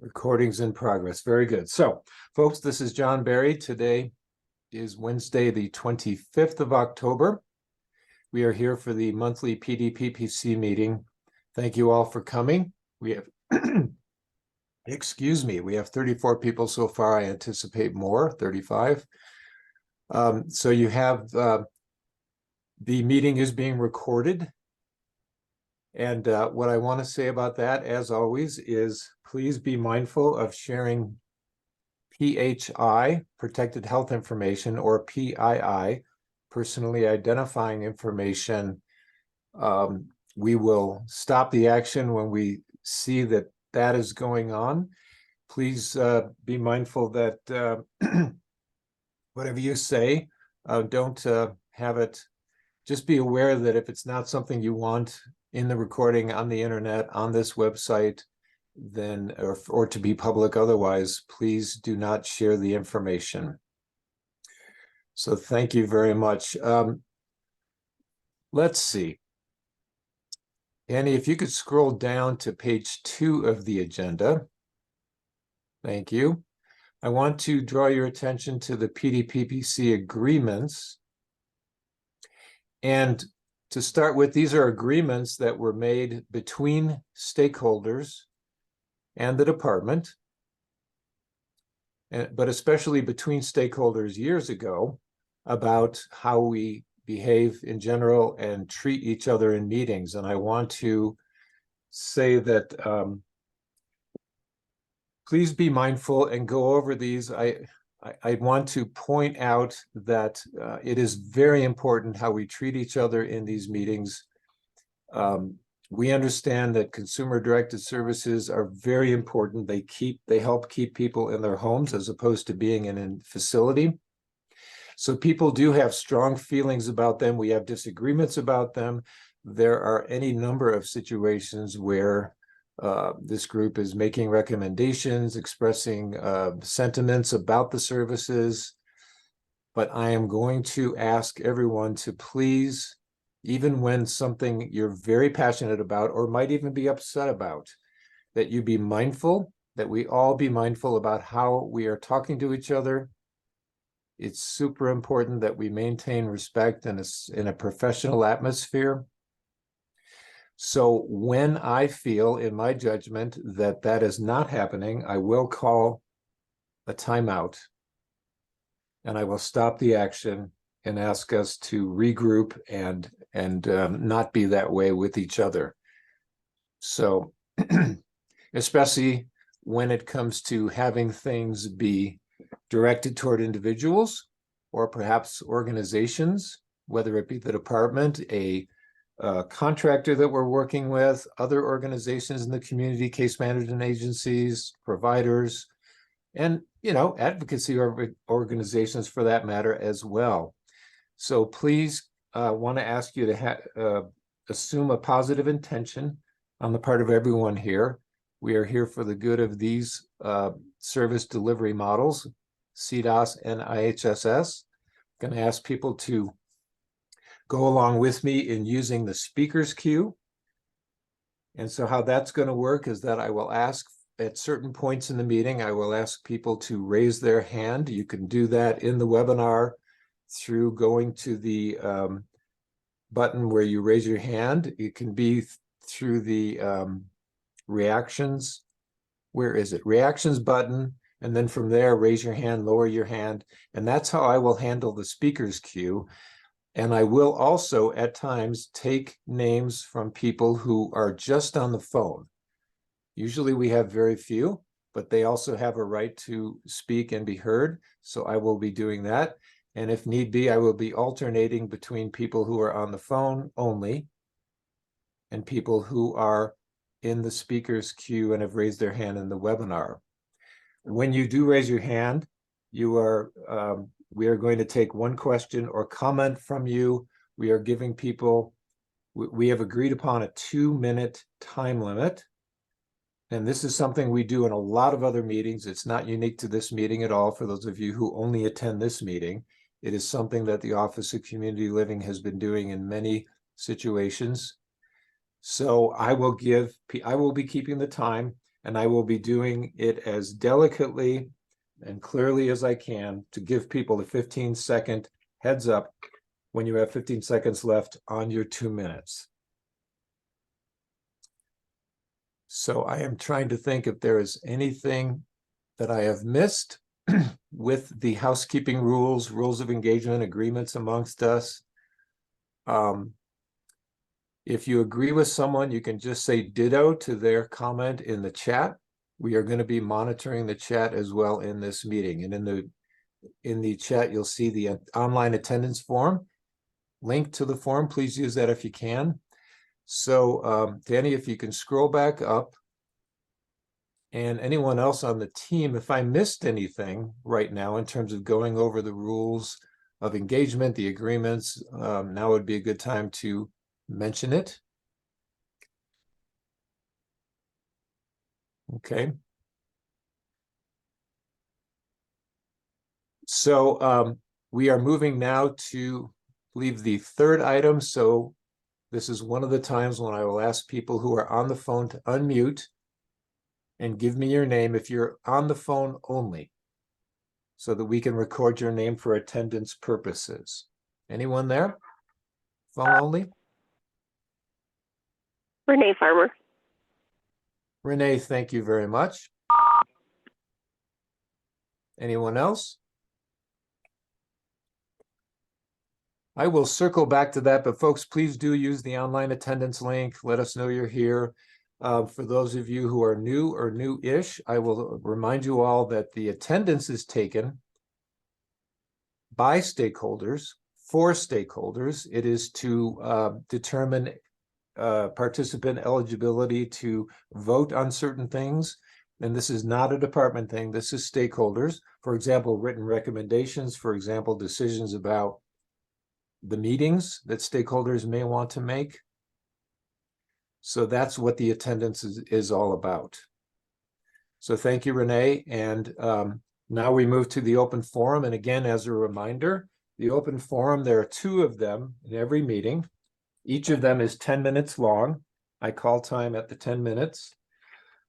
Recordings in progress. Very good. So, folks, this is John Barry. Today is Wednesday, the 25th of October. We are here for the monthly PDPPC meeting. Thank you all for coming. We have, excuse me, we have 34 people so far. I anticipate more, 35. So you have, the meeting is being recorded. And what I want to say about that, as always, is please be mindful of sharing PHI, protected health information, or PII, personally identifying information. We will stop the action when we see that that is going on. Please be mindful that whatever you say, don't have it. Just be aware that if it's not something you want in the recording, on the internet, on this website, then or to be public otherwise, please do not share the information. So thank you very much. Let's see. Annie, if you could scroll down to page 2 of the agenda. Thank you. I want to draw your attention to the PDPPC agreements. And to start with, these are agreements that were made between stakeholders and the department, but especially between stakeholders years ago about how we behave in general and treat each other in meetings. And I want to say that please be mindful and go over these. I want to point out that it is very important how we treat each other in these meetings. We understand that consumer-directed services are very important. They help keep people in their homes as opposed to being in a facility. So people do have strong feelings about them. We have disagreements about them. There are any number of situations where this group is making recommendations, expressing sentiments about the services. But I am going to ask everyone to please, even when something you're very passionate about or might even be upset about, that you be mindful, that we all be mindful about how we are talking to each other. It's super important that we maintain respect in a professional atmosphere. So when I feel in my judgment that that is not happening, I will call a timeout and I will stop the action and ask us to regroup and not be that way with each other. So especially when it comes to having things be directed toward individuals or perhaps organizations, whether it be the department, a contractor that we're working with, other organizations in the community, case management agencies, providers, and advocacy organizations for that matter as well. So please want to ask you to assume a positive intention on the part of everyone here. We are here for the good of these service delivery models, CDASS and IHSS. I'm going to ask people to go along with me in using the speaker's queue. And so how that's going to work is that I will ask at certain points in the meeting, I will ask people to raise their hand. You can do that in the webinar through going to the button where you raise your hand. It can be through the reactions. Where is it? Reactions button. And then from there, raise your hand, lower your hand. And that's how I will handle the speaker's queue. And I will also at times take names from people who are just on the phone. Usually we have very few, but they also have a right to speak and be heard. So I will be doing that. And if need be, I will be alternating between people who are on the phone only and people who are in the speaker's queue and have raised their hand in the webinar. When you do raise your hand, you are we are going to take one question or comment from you. We are giving people, we have agreed upon a 2-minute time limit. And this is something we do in a lot of other meetings. It's not unique to this meeting at all. For those of you who only attend this meeting, it is something that the Office of Community Living has been doing in many situations. So I will be keeping the time. and I will be doing it as delicately and clearly as I can to give people the 15-second heads up when you have 15 seconds left on your 2 minutes. So I am trying to think if there is anything that I have missed with the housekeeping rules of engagement, agreements amongst us. If you agree with someone, you can just say ditto to their comment in the chat. We are going to be monitoring the chat as well in this meeting. And in the chat, you'll see the online attendance form. Link to the form, please use that if you can. So Danny, if you can scroll back up, and anyone else on the team, if I missed anything right now in terms of going over the rules of engagement, the agreements, now would be a good time to mention it. Okay. So we are moving now to, I believe, the third item. So this is one of the times when I will ask people who are on the phone to unmute and give me your name if you're on the phone only, so that we can record your name for attendance purposes. Anyone there? Phone only? Renee Farmer. Renee, thank you very much. Anyone else? I will circle back to that, but folks, please do use the online attendance link. Let us know you're here. For those of you who are new or new-ish, I will remind you all that the attendance is taken by stakeholders, for stakeholders. It is to determine participant eligibility to vote on certain things. And this is not a department thing. This is stakeholders. For example, written recommendations, for example, decisions about the meetings that stakeholders may want to make. So that's what the attendance is all about. So thank you, Renee. And now we move to the open forum. And again, as a reminder, the open forum, there are 2 of them in every meeting. Each of them is 10 minutes long. I call time at the 10 minutes.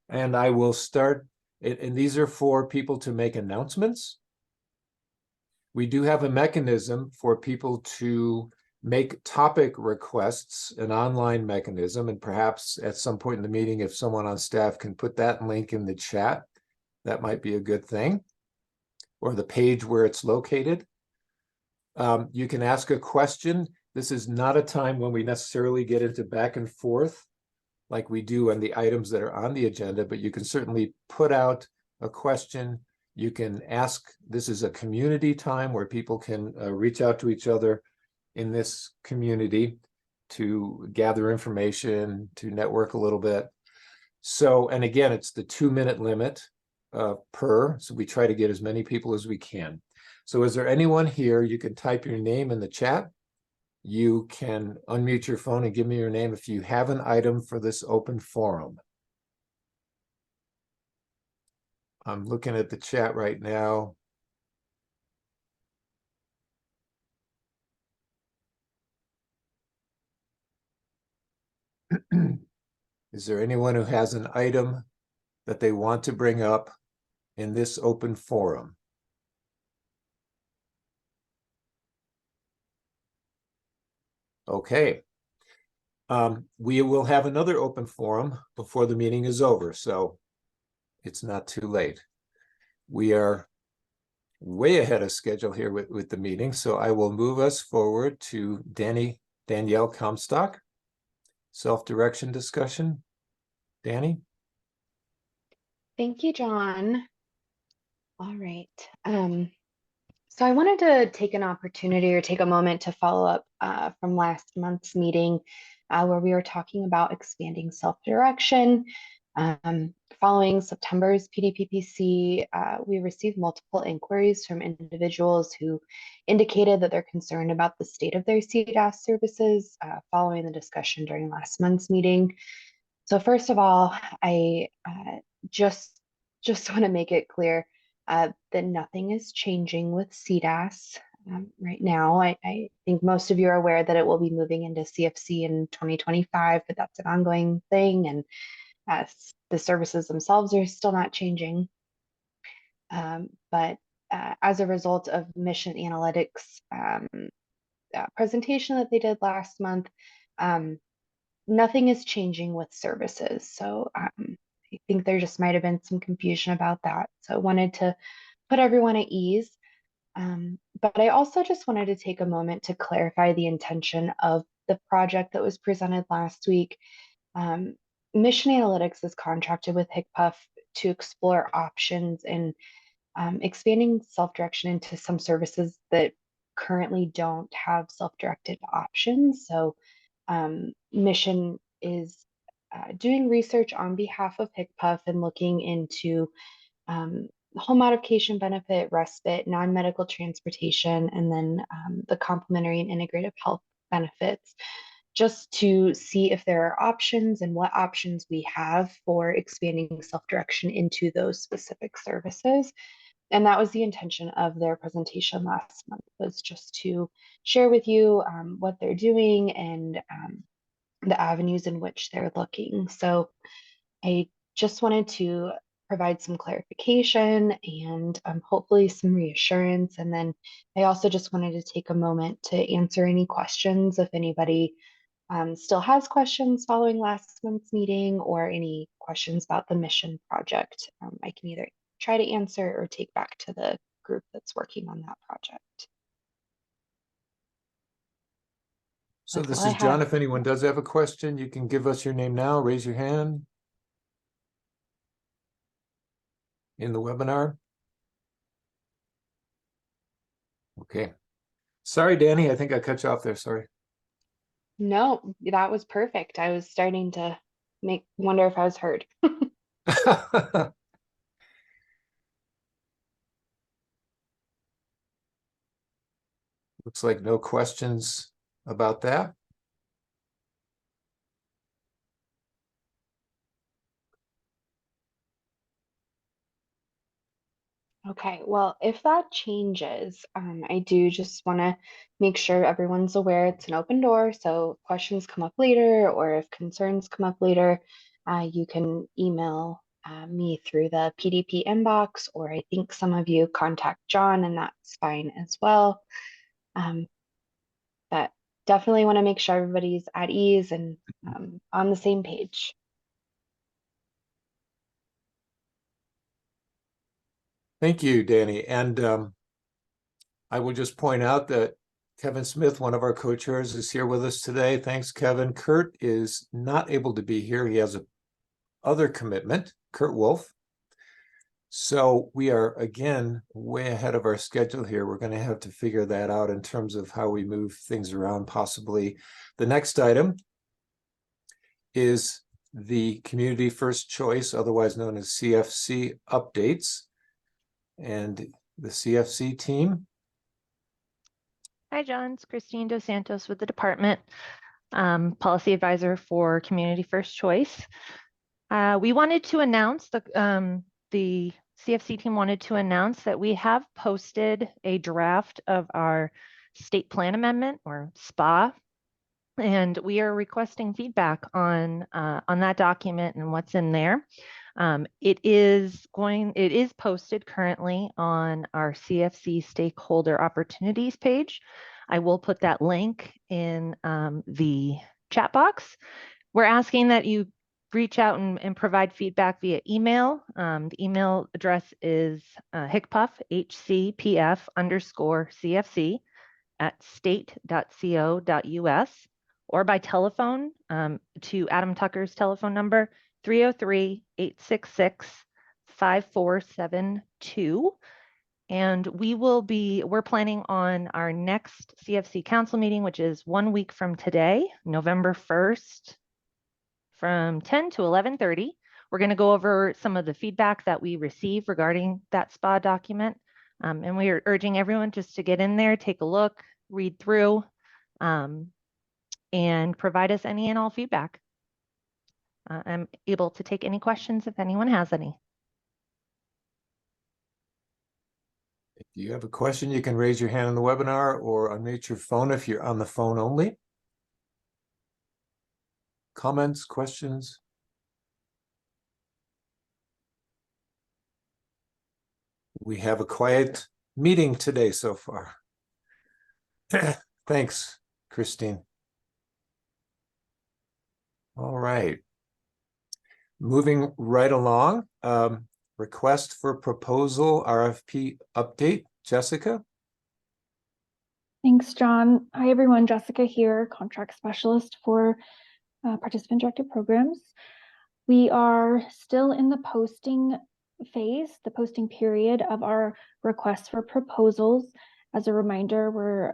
And I will start, and these are for people to make announcements. We do have a mechanism for people to make topic requests, an online mechanism, and perhaps at some point in the meeting, if someone on staff can put that link in the chat, that might be a good thing, or the page where it's located. You can ask a question. This is not a time when we necessarily get into back and forth like we do on the items that are on the agenda, but you can certainly put out a question. You can ask. This is a community time where people can reach out to each other in this community to gather information, to network a little bit. So, and again, it's the 2-minute limit per, so we try to get as many people as we can. So is there anyone here? You can type your name in the chat. You can unmute your phone and give me your name if you have an item for this open forum. I'm looking at the chat right now. Is there anyone who has an item that they want to bring up in this open forum? Okay. We will have another open forum before the meeting is over, so it's not too late. We are way ahead of schedule here with the meeting, so I will move us forward to Danielle Comstock, self-direction discussion. Danny? Thank you, John. All right. So I wanted to take an opportunity or take a moment to follow up from last month's meeting where we were talking about expanding self-direction. Following September's PDPPC, we received multiple inquiries from individuals who indicated that they're concerned about the state of their CDASS services following the discussion during last month's meeting. So first of all, I just want to make it clear that nothing is changing with CDASS right now. I think most of you are aware that it will be moving into CFC in 2025, but that's an ongoing thing. And The services themselves are still not changing. But as a result of mission analytics presentation that they did last month, nothing is changing with services. So I think there just might have been some confusion about that. So I wanted to put everyone at ease. But I also just wanted to take a moment to clarify the intention of the project that was presented last week. Mission Analytics is contracted with HCPF to explore options in expanding self-direction into some services that currently don't have self-directed options. So Mission is doing research on behalf of HCPF and looking into home modification benefit, respite, non-medical transportation, and then the complementary and integrative health benefits, just to see if there are options and what options we have for expanding self-direction into those specific services. And that was the intention of their presentation last month, was just to share with you what they're doing and the avenues in which they're looking. So I just wanted to provide some clarification and hopefully some reassurance. And then I also just wanted to take a moment to answer any questions if anybody still has questions following last month's meeting or any questions about the mission project. I can either try to answer or take back to the group that's working on that project. So That's this all I is John. have. If anyone does have a question, you can give us your name now, raise your hand in the webinar. Okay. Sorry, Danny, I think I cut you off there. Sorry. No, that was perfect. I was starting to wonder if I was heard. Looks like no questions about that. Okay, well, if that changes, I do just want to make sure everyone's aware it's an open door. So if questions come up later or if concerns come up later, you can email me through the PDP inbox, or I think some of you contact John, and that's fine as well. But definitely want to make sure everybody's at ease and on the same page. Thank you, Danny. And I will just point out that Kevin Smith, one of our co-chairs, is here with us today. Thanks, Kevin. Kurt is not able to be here. He has a other commitment, Kurt Wolf. So we are, again, way ahead of our schedule here. We're going to have to figure that out in terms of how we move things around, possibly. The next item is the Community First Choice, otherwise known as CFC updates. And the CFC team. Hi, John. It's Christine Dos Santos with the department, policy advisor for Community First Choice. We wanted to announce, the CFC team wanted to announce that we have posted a draft of our state plan amendment, or SPA, and we are requesting feedback on that document and what's in there. It is posted currently on our CFC stakeholder opportunities page. I will put that link in the chat box. We're asking that you reach out and provide feedback via email. The email address is HCPF, HCPF_CFC @state.co.us, or by telephone to Adam Tucker's telephone number, 303-866-5472. And we're planning on our next CFC council meeting, which is 1 week from today, November 1st, from 10 to 11:30. We're going to go over some of the feedback that we received regarding that SPA document. And we are urging everyone just to get in there, take a look, read through, and provide us any and all feedback. I'm able to take any questions if anyone has any. If you have a question, you can raise your hand in the webinar or unmute your phone if you're on the phone only. Comments, questions? We have a quiet meeting today so far. Thanks, Christine. All right. Moving right along, request for proposal RFP update. Jessica? Thanks, John. Hi, everyone. Jessica here, contract specialist for participant-directed programs. We are still in the posting phase, the posting period of our request for proposals. As a reminder, we're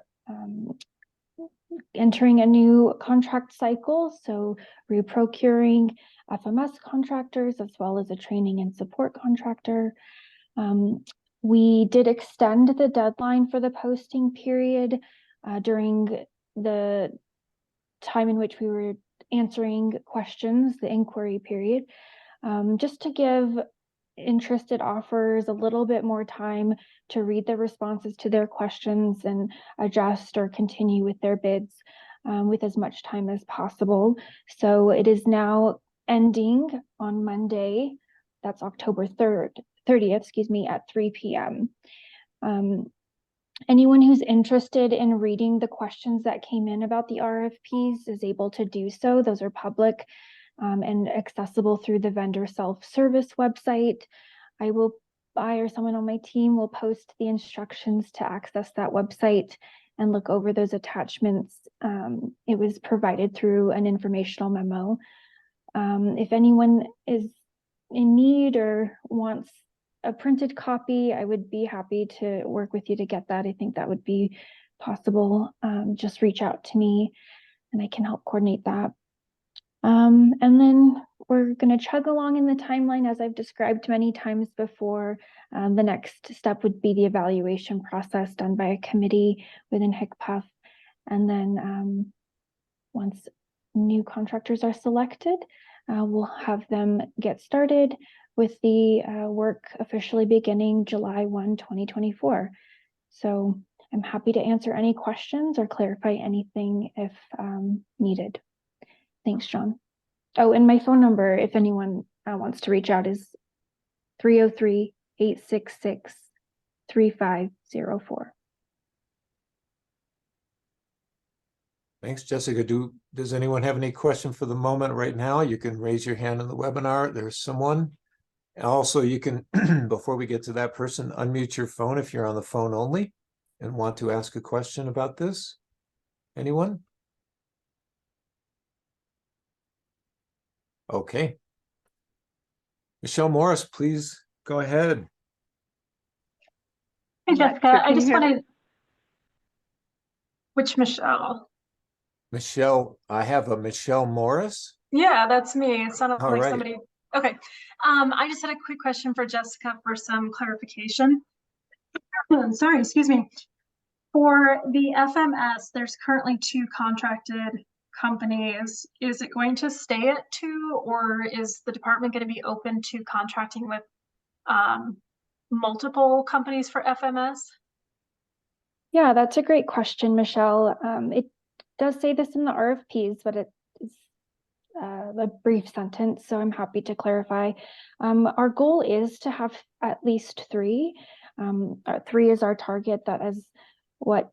entering a new contract cycle, so reprocuring FMS contractors as well as a training and support contractor. We did extend the deadline for the posting period during the time in which we were answering questions, the inquiry period, just to give interested offers a little bit more time to read the responses to their questions and adjust or continue with their bids with as much time as possible. So it is now ending on Monday, that's October 30th, excuse me, at 3 p.m. Anyone who's interested in reading the questions that came in about the RFPs is able to do so. Those are public and accessible through the vendor self-service website. I or someone on my team will post the instructions to access that website and look over those attachments. It was provided through an informational memo. If anyone is in need or wants a printed copy, I would be happy to work with you to get that. I think that would be possible. Just reach out to me and I can help coordinate that. And then we're going to chug along in the timeline as I've described many times before. The next step would be the evaluation process done by a committee within HCPF. And then once new contractors are selected, we'll have them get started with the work officially beginning July 1, 2024. So I'm happy to answer any questions or clarify anything if needed. Thanks, John. Oh, and my phone number, if anyone wants to reach out, is 303-866-3504. Thanks, Jessica. Does anyone have any question for the moment right now? You can raise your hand in the webinar. There's someone. Also, you can, before we get to that person, unmute your phone if you're on the phone only and want to ask a question about this. Anyone? Okay. Michelle Morris, please go ahead. Hey, Jessica, I just wanted, which Michelle? Michelle, I have a Michelle Morris. Yeah, that's me. It sounded All like right. somebody. Okay. I just had a quick question for Jessica for some clarification. Sorry, excuse me. For the FMS, there's currently 2 contracted companies. Is it going to stay at 2, or is the department going to be open to contracting with multiple companies for FMS? Yeah, that's a great question, Michelle. It does say this in the RFPs, but it is a brief sentence, so I'm happy to clarify. Our goal is to have at least 3. 3 is our target. That is what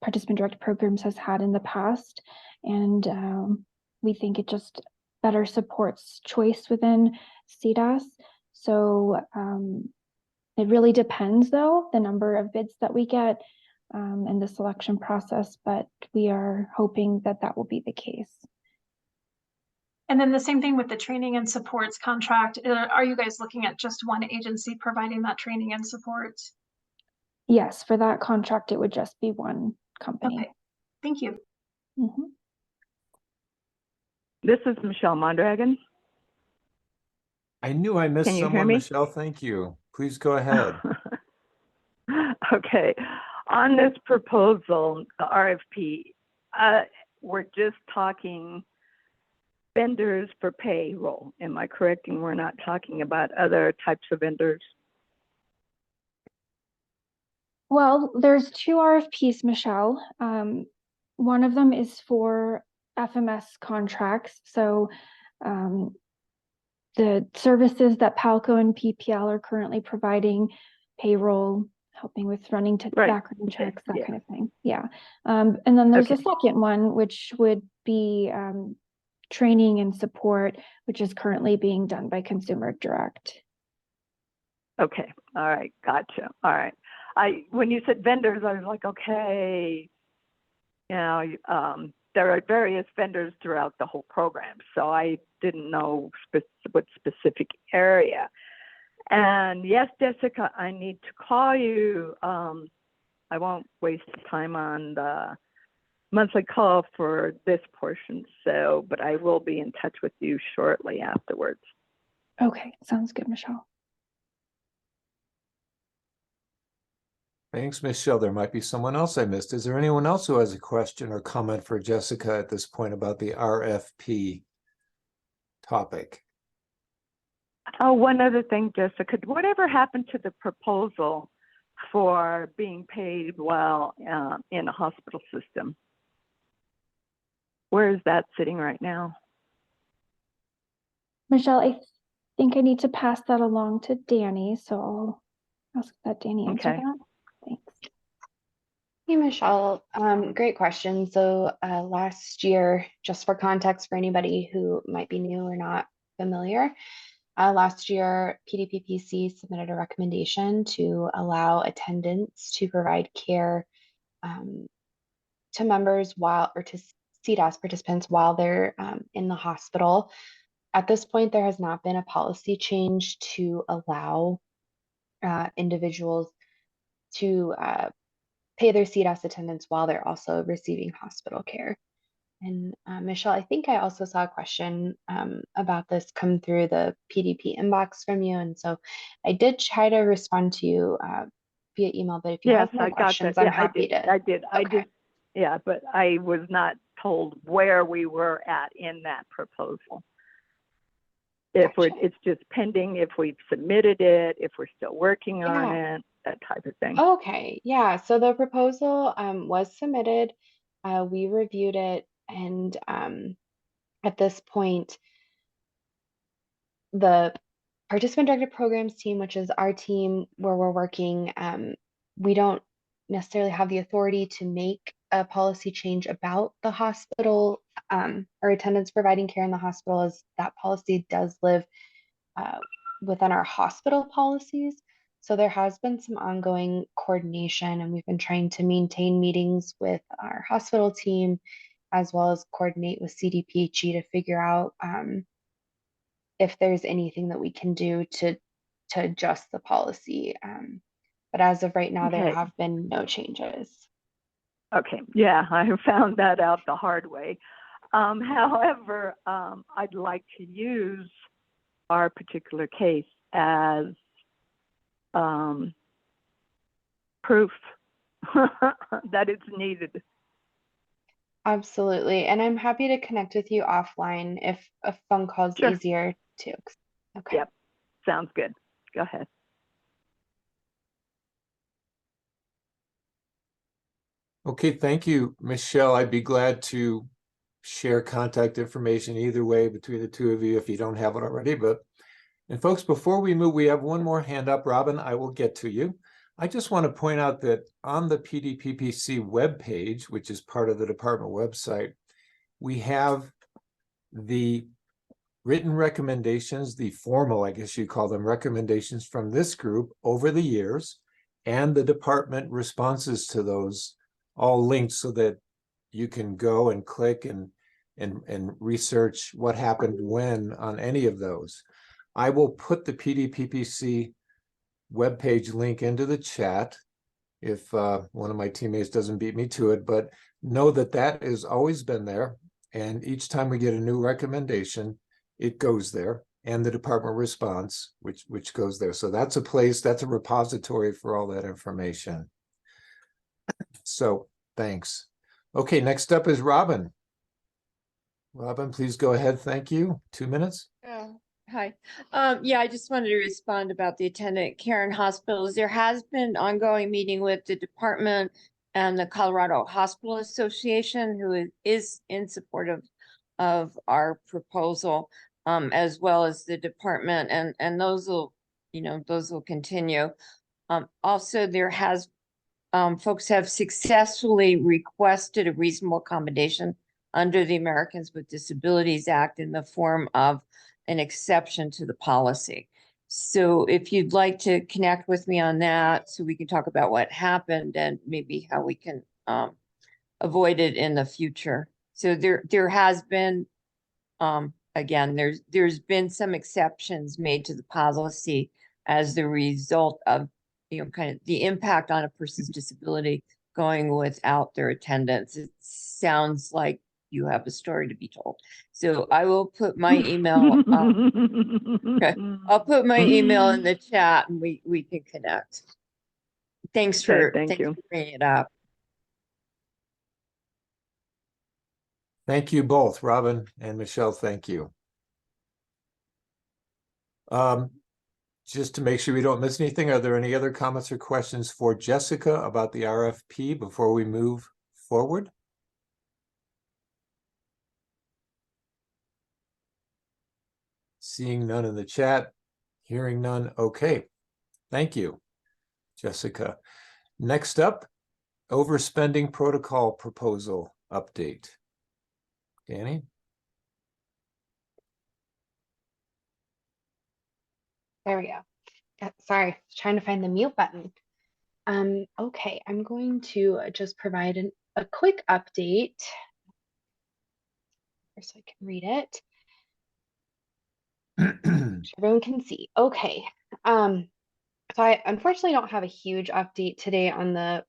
participant-directed programs has had in the past, and we think it just better supports choice within CDASS. So it really depends, though, the number of bids that we get and the selection process, but we are hoping that that will be the case. And then the same thing with the training and supports contract. Are you guys looking at just one agency providing that training and support? Yes, for that contract, it would just be one company. Okay, thank you. Mm-hmm. This is Michelle Mondragon. I knew I missed Can you hear someone, me? Michelle. Thank you. Please go ahead. Okay. On this proposal, the RFP, we're just talking vendors for payroll. Am I correct? And we're not talking about other types of vendors? Well, there's 2 RFPs, Michelle. One of them is for FMS contracts. So the services that PALCO and PPL are currently providing, payroll, helping with running Right. background Okay. checks, that Yeah. kind of thing. Yeah. And then there's a Okay. second one, which would be training and support, which is currently being done by Consumer Direct. Okay. All right. Gotcha. All right. When you said vendors, I was like, okay, you know, there are various vendors throughout the whole program, so I didn't know what specific area. And yes, Jessica, I need to call you. I won't waste time on the monthly call for this portion, but I will be in touch with you shortly afterwards. Okay, sounds good, Michelle. Thanks, Michelle. There might be someone else I missed. Is there anyone else who has a question or comment for Jessica at this point about the RFP topic? Oh, one other thing, Jessica, whatever happened to the proposal for being paid while in a hospital system? Where is that sitting right now? Michelle, I think I need to pass that along to Danny, so I'll ask that Danny answer Okay. that. Thanks. Hey, Michelle. Great question. So last year, just for context for anybody who might be new or not familiar, last year, PDPPC submitted a recommendation to allow attendants to provide care to members or to CDASS participants while they're in the hospital. At this point, there has not been a policy change to allow individuals to pay their CDASS attendants while they're also receiving hospital care. And Michelle, I think I also saw a question about this come through the PDP inbox from you. And so I did try to respond to you via email, but if you have more I got questions, that. I'm Yeah, happy to. I did. Okay. Yeah, but I was not told where we were at in that proposal. If Gotcha. it's just pending, if we've submitted it, if we're still working on Yeah. it, that type of thing. Okay, yeah. So the proposal was submitted. We reviewed it, and at this point, the participant directed programs team, which is our team where we're working, we don't necessarily have the authority to make a policy change about the hospital or attendants providing care in the hospital, as that policy does live within our hospital policies. So there has been some ongoing coordination, and we've been trying to maintain meetings with our hospital team as well as coordinate with CDPHE to figure out if there's anything that we can do to adjust the policy. But as of right now, there Okay. have been no changes. Okay, yeah, I found that out the hard way. However, I'd like to use our particular case as proof that it's needed. Absolutely. And I'm happy to connect with you offline if a phone call is Sure. easier too. Okay. Yep, sounds good. Go ahead. Okay, thank you, Michelle. I'd be glad to share contact information either way between the two of you if you don't have it already. And folks, before we move, we have one more hand up. Robin, I will get to you. I just want to point out that on the PDPPC webpage, which is part of the department website, we have the written recommendations, the formal, I guess you call them, recommendations from this group over the years, and the department responses to those, all linked so that you can go and click and research what happened when on any of those. I will put the PDPPC webpage link into the chat if one of my teammates doesn't beat me to it, but know that that has always been there. And each time we get a new recommendation, it goes there, and the department response, which goes there. So that's a place, that's a repository for all that information. So thanks. Okay, next up is Robin. Robin, please go ahead. Thank you. 2 minutes. Hi. Yeah, I just wanted to respond about the attendant care in hospitals. There has been ongoing meeting with the department and the Colorado Hospital Association, who is in support of our proposal. as well as the department, and those will, those will continue. Also, there has, folks have successfully requested a reasonable accommodation under the Americans with Disabilities Act in the form of an exception to the policy. So if you'd like to connect with me on that, so we can talk about what happened and maybe how we can avoid it in the future. So there has been, again, there's been some exceptions made to the policy as the result of, kind of the impact on a person's disability going without their attendance. It sounds like you have a story to be told. So I will put my email, okay. I'll put my email in the chat and we can connect. Thanks for bringing it up. Thank you both, Robin and Michelle. Thank you. Just to make sure we don't miss anything, are there any other comments or questions for Jessica about the RFP before we move forward? Seeing none in the chat, hearing none. Okay, thank you, Jessica. Next up, overspending protocol proposal update. Danny? There we go. Sorry, trying to find the mute button. Okay, I'm going to just provide a quick update so I can read it. So everyone can see. Okay. So I unfortunately don't have a huge update today on the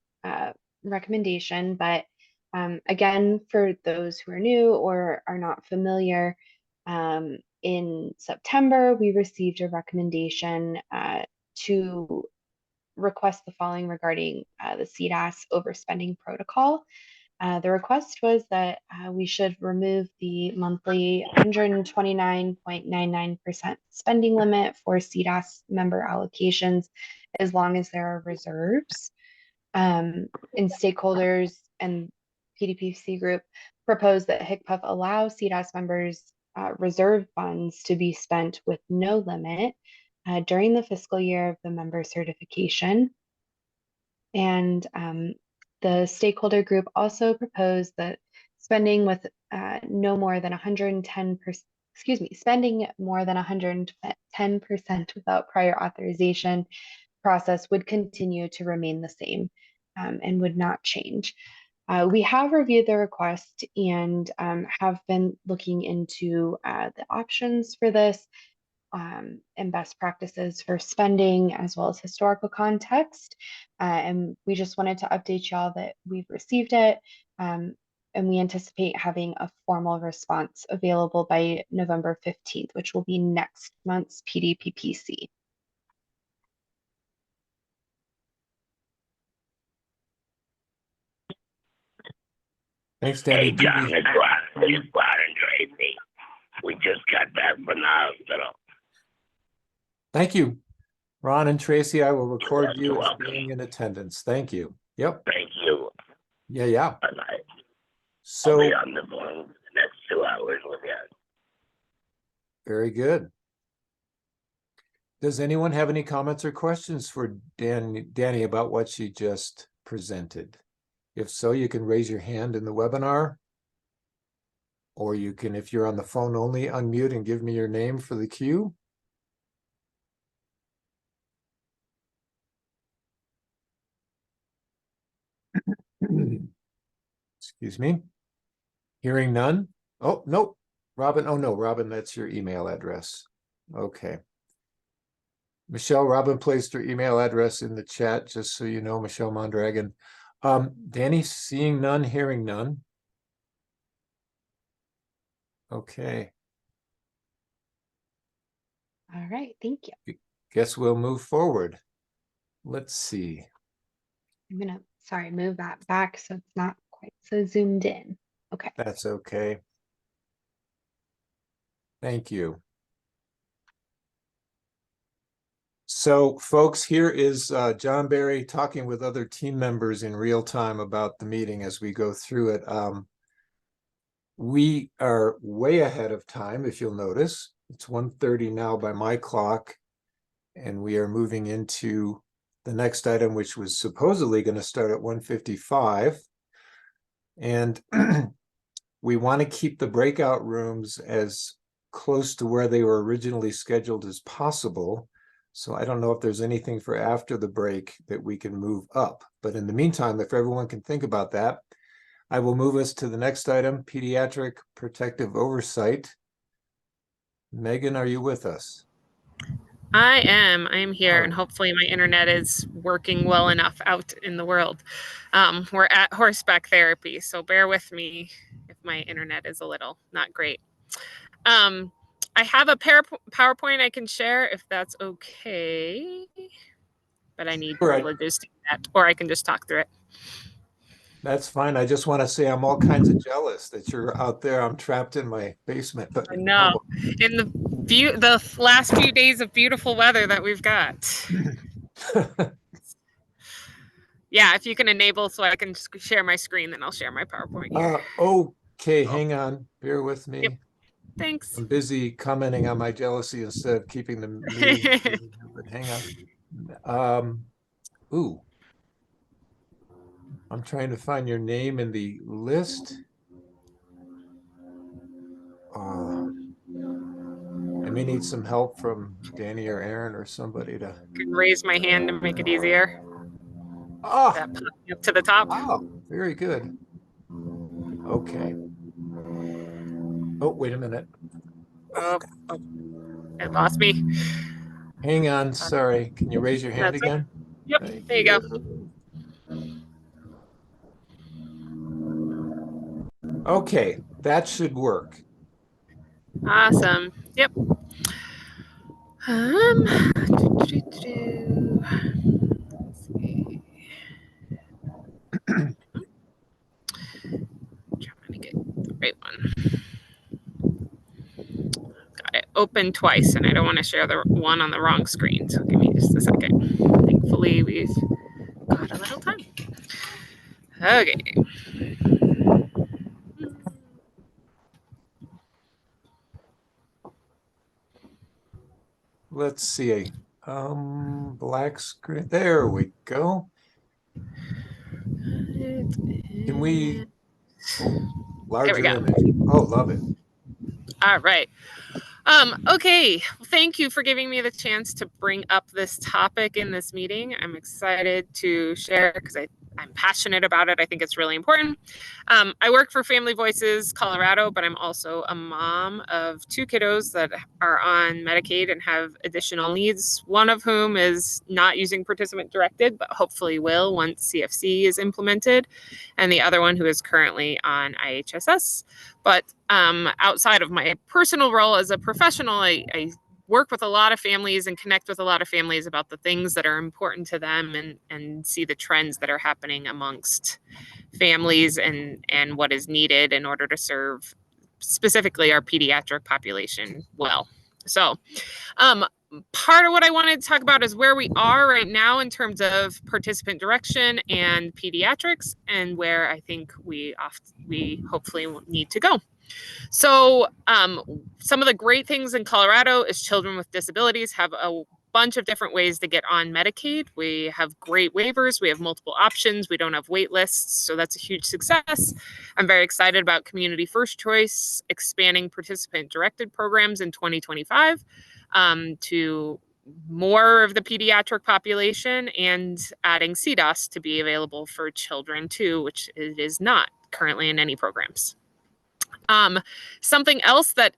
recommendation, but again, for those who are new or are not familiar, in September, we received a recommendation to request the following regarding the CDASS overspending protocol. The request was that we should remove the monthly 129.99% spending limit for CDASS member allocations as long as there are reserves. And stakeholders and PDPPC group proposed that HCPF allow CDASS members reserve funds to be spent with no limit during the fiscal year of the member certification. And the stakeholder group also proposed that spending with no more than 110%, spending more than 110% without prior authorization process would continue to remain the same and would not change. We have reviewed the request and have been looking into the options for this and best practices for spending as well as historical context. And we just wanted to update y'all that we've received it and we anticipate having a formal response available by November 15th, which will be next month's PDPPC. Thanks, Danny. Hey, John, it's Ron and Tracy. We just got back from the hospital. Thank you, Ron and Tracy. I will record You're you as welcome. being in attendance. Thank you. Yep. Thank you. Yeah. Bye-bye. So I'll be on the phone the next 2 hours with you. very good. Does anyone have any comments or questions for Danny about what she just presented? If so, you can raise your hand in the webinar, or you can, if you're on the phone only, unmute and give me your name for the queue. Excuse me. Hearing none. Oh, nope. Robin. Oh, no, Robin, that's your email address. Okay. Michelle, Robin placed her email address in the chat, just so you know, Michelle Mondragon. Danny, seeing none, hearing none. Okay. All right, thank you. Guess we'll move forward. Let's see. I'm gonna, sorry, move that back so it's not quite so zoomed in. Okay. That's okay. Thank you. So, folks, here is John Barry talking with other team members in real time about the meeting as we go through it. We are way ahead of time, if you'll notice. It's 1:30 now by my clock. And we are moving into the next item, which was supposedly going to start at 1:55. And we want to keep the breakout rooms as close to where they were originally scheduled as possible. So I don't know if there's anything for after the break that we can move up. But in the meantime, if everyone can think about that, I will move us to the next item, pediatric protective oversight. Megan, are you with us? I am here, All and right. hopefully my internet is working well enough out in the world. We're at horseback therapy, so bear with me if my internet is a little not great. I have a PowerPoint I can share if that's okay, but I need Sure. privileges to do that, or I can just talk through it. That's fine. I just want to say I'm all kinds of jealous that you're out there. I'm trapped in my basement. But I know. In the last few days of beautiful weather that we've got. Yeah, if you can enable so I can share my screen, then I'll share my PowerPoint here. Okay, hang on. Bear with me. Yep. Thanks. I'm busy commenting on my jealousy instead of keeping the meeting moving, but hang on. Ooh. I'm trying to find your name in the list. I may need some help from Danny or Aaron or somebody to. Can raise my hand to make it easier. Oh, That put me up to the top. wow, very good. Okay. Oh, wait a minute. Oh, it lost me. Hang on, sorry. Can you raise your hand That's it. again? Yep, Thank there you go. Okay, that should work. Awesome. Yep. Let's see. Trying to get the right one. Got it open twice, and I don't want to share the one on the wrong screen. So give me just a second. Thankfully, we've got a little time. Okay. Let's see. Black screen. There we go. Can we? Oh, larger image. Oh, love it. All right. Okay. Thank you for giving me the chance to bring up this topic in this meeting. I'm excited to share because I'm passionate about it. I think it's really important. I work for Family Voices Colorado, but I'm also a mom of 2 kiddos that are on Medicaid and have additional needs, one of whom is not using participant directed, but hopefully will once CFC is implemented, and the other one who is currently on IHSS. But outside of my personal role as a professional, I work with a lot of families and connect with a lot of families about the things that are important to them and see the trends that are happening amongst families and what is needed in order to serve specifically our pediatric population well. So part of what I wanted to talk about is where we are right now in terms of participant direction and pediatrics and where I think we hopefully need to go. So some of the great things in Colorado is children with disabilities have a bunch of different ways to get on Medicaid. We have great waivers. We have multiple options. We don't have wait lists. So that's a huge success. I'm very excited about Community First Choice expanding participant directed programs in 2025 to more of the pediatric population and adding CDASS to be available for children too, which it is not currently in any programs. Something else that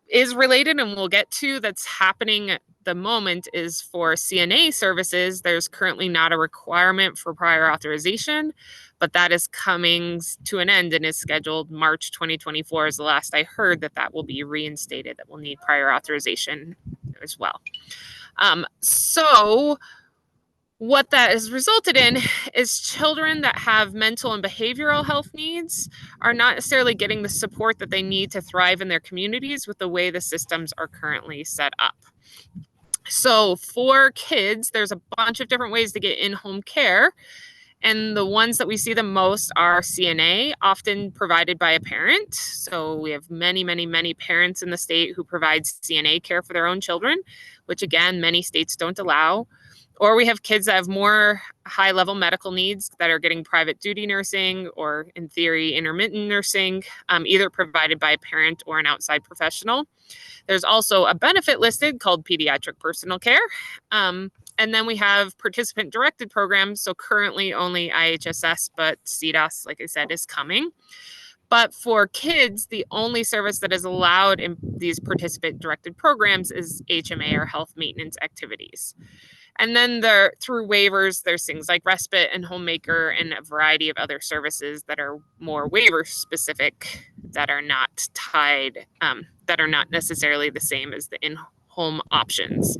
is related and we'll get to that's happening at the moment is for CNA services. There's currently not a requirement for prior authorization, but that is coming to an end and is scheduled March 2024 is the last I heard that will be reinstated, that will need prior authorization as well. So what that has resulted in is children that have mental and behavioral health needs are not necessarily getting the support that they need to thrive in their communities with the way the systems are currently set up. So for kids, there's a bunch of different ways to get in-home care. And the ones that we see the most are CNA, often provided by a parent. So we have many, many, many parents in the state who provide CNA care for their own children, which again, many states don't allow. Or we have kids that have more high level medical needs that are getting private duty nursing or, in theory, intermittent nursing, either provided by a parent or an outside professional. There's also a benefit listed called pediatric personal care. And then we have participant directed programs. So currently only IHSS, but CDASS, like I said, is coming. But for kids, the only service that is allowed in these participant directed programs is HMA or health maintenance activities. And then through waivers, there's things like respite and homemaker and a variety of other services that are more waiver specific, that are not tied, that are not necessarily the same as the in-home options.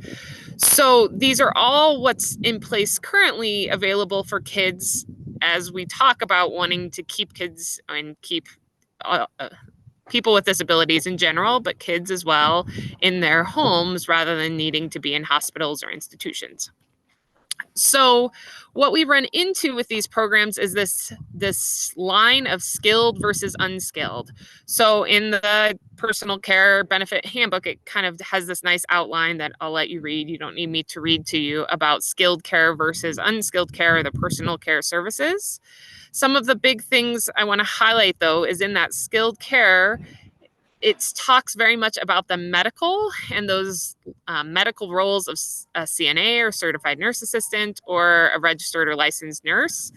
So these are all what's in place currently available for kids as we talk about wanting to keep kids and keep people with disabilities in general, but kids as well, in their homes rather than needing to be in hospitals or institutions. So what we run into with these programs is this line of skilled versus unskilled. So in the personal care benefit handbook, it kind of has this nice outline that I'll let you read. You don't need me to read to you about skilled care versus unskilled care, or the personal care services. Some of the big things I want to highlight, though, is in that skilled care, it talks very much about the medical and those medical roles of a CNA or certified nurse assistant or a registered or licensed nurse,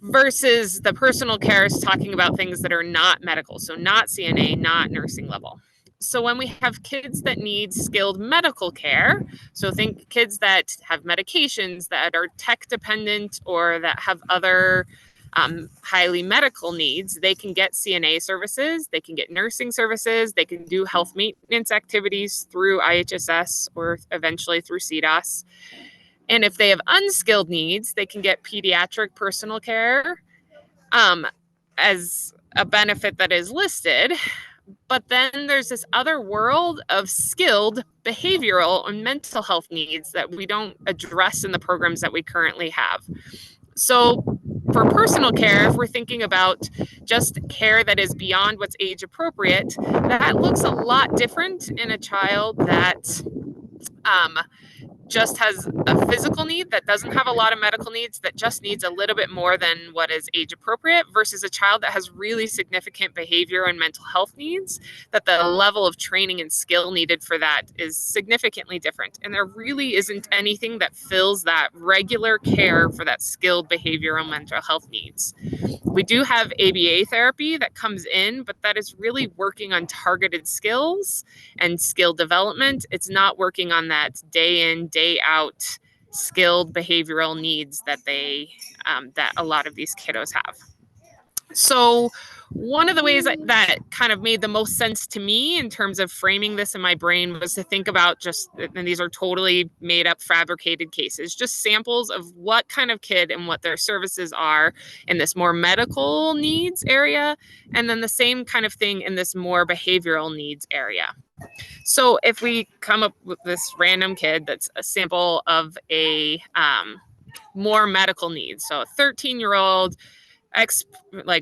versus the personal care is talking about things that are not medical, so not CNA, not nursing level. So when we have kids that need skilled medical care, so think kids that have medications that are tech dependent or that have other highly medical needs, they can get CNA services, they can get nursing services, they can do health maintenance activities through IHSS or eventually through CDASS. And if they have unskilled needs, they can get pediatric personal care as a benefit that is listed. But then there's this other world of skilled behavioral and mental health needs that we don't address in the programs that we currently have. So for personal care, if we're thinking about just care that is beyond what's age appropriate, that looks a lot different in a child that just has a physical need, that doesn't have a lot of medical needs, that just needs a little bit more than what is age appropriate, versus a child that has really significant behavior and mental health needs, that the level of training and skill needed for that is significantly different. And there really isn't anything that fills that regular care for that skilled behavioral and mental health needs. We do have ABA therapy that comes in, but that is really working on targeted skills and skill development. It's not working on that day in, day out skilled behavioral needs that that a lot of these kiddos have. So one of the ways that kind of made the most sense to me in terms of framing this in my brain was to think about just, and these are totally made up, fabricated cases, just samples of what kind of kid and what their services are in this more medical needs area, and then the same kind of thing in this more behavioral needs area. So if we come up with this random kid that's a sample of a more medical needs, so a 13-year-old,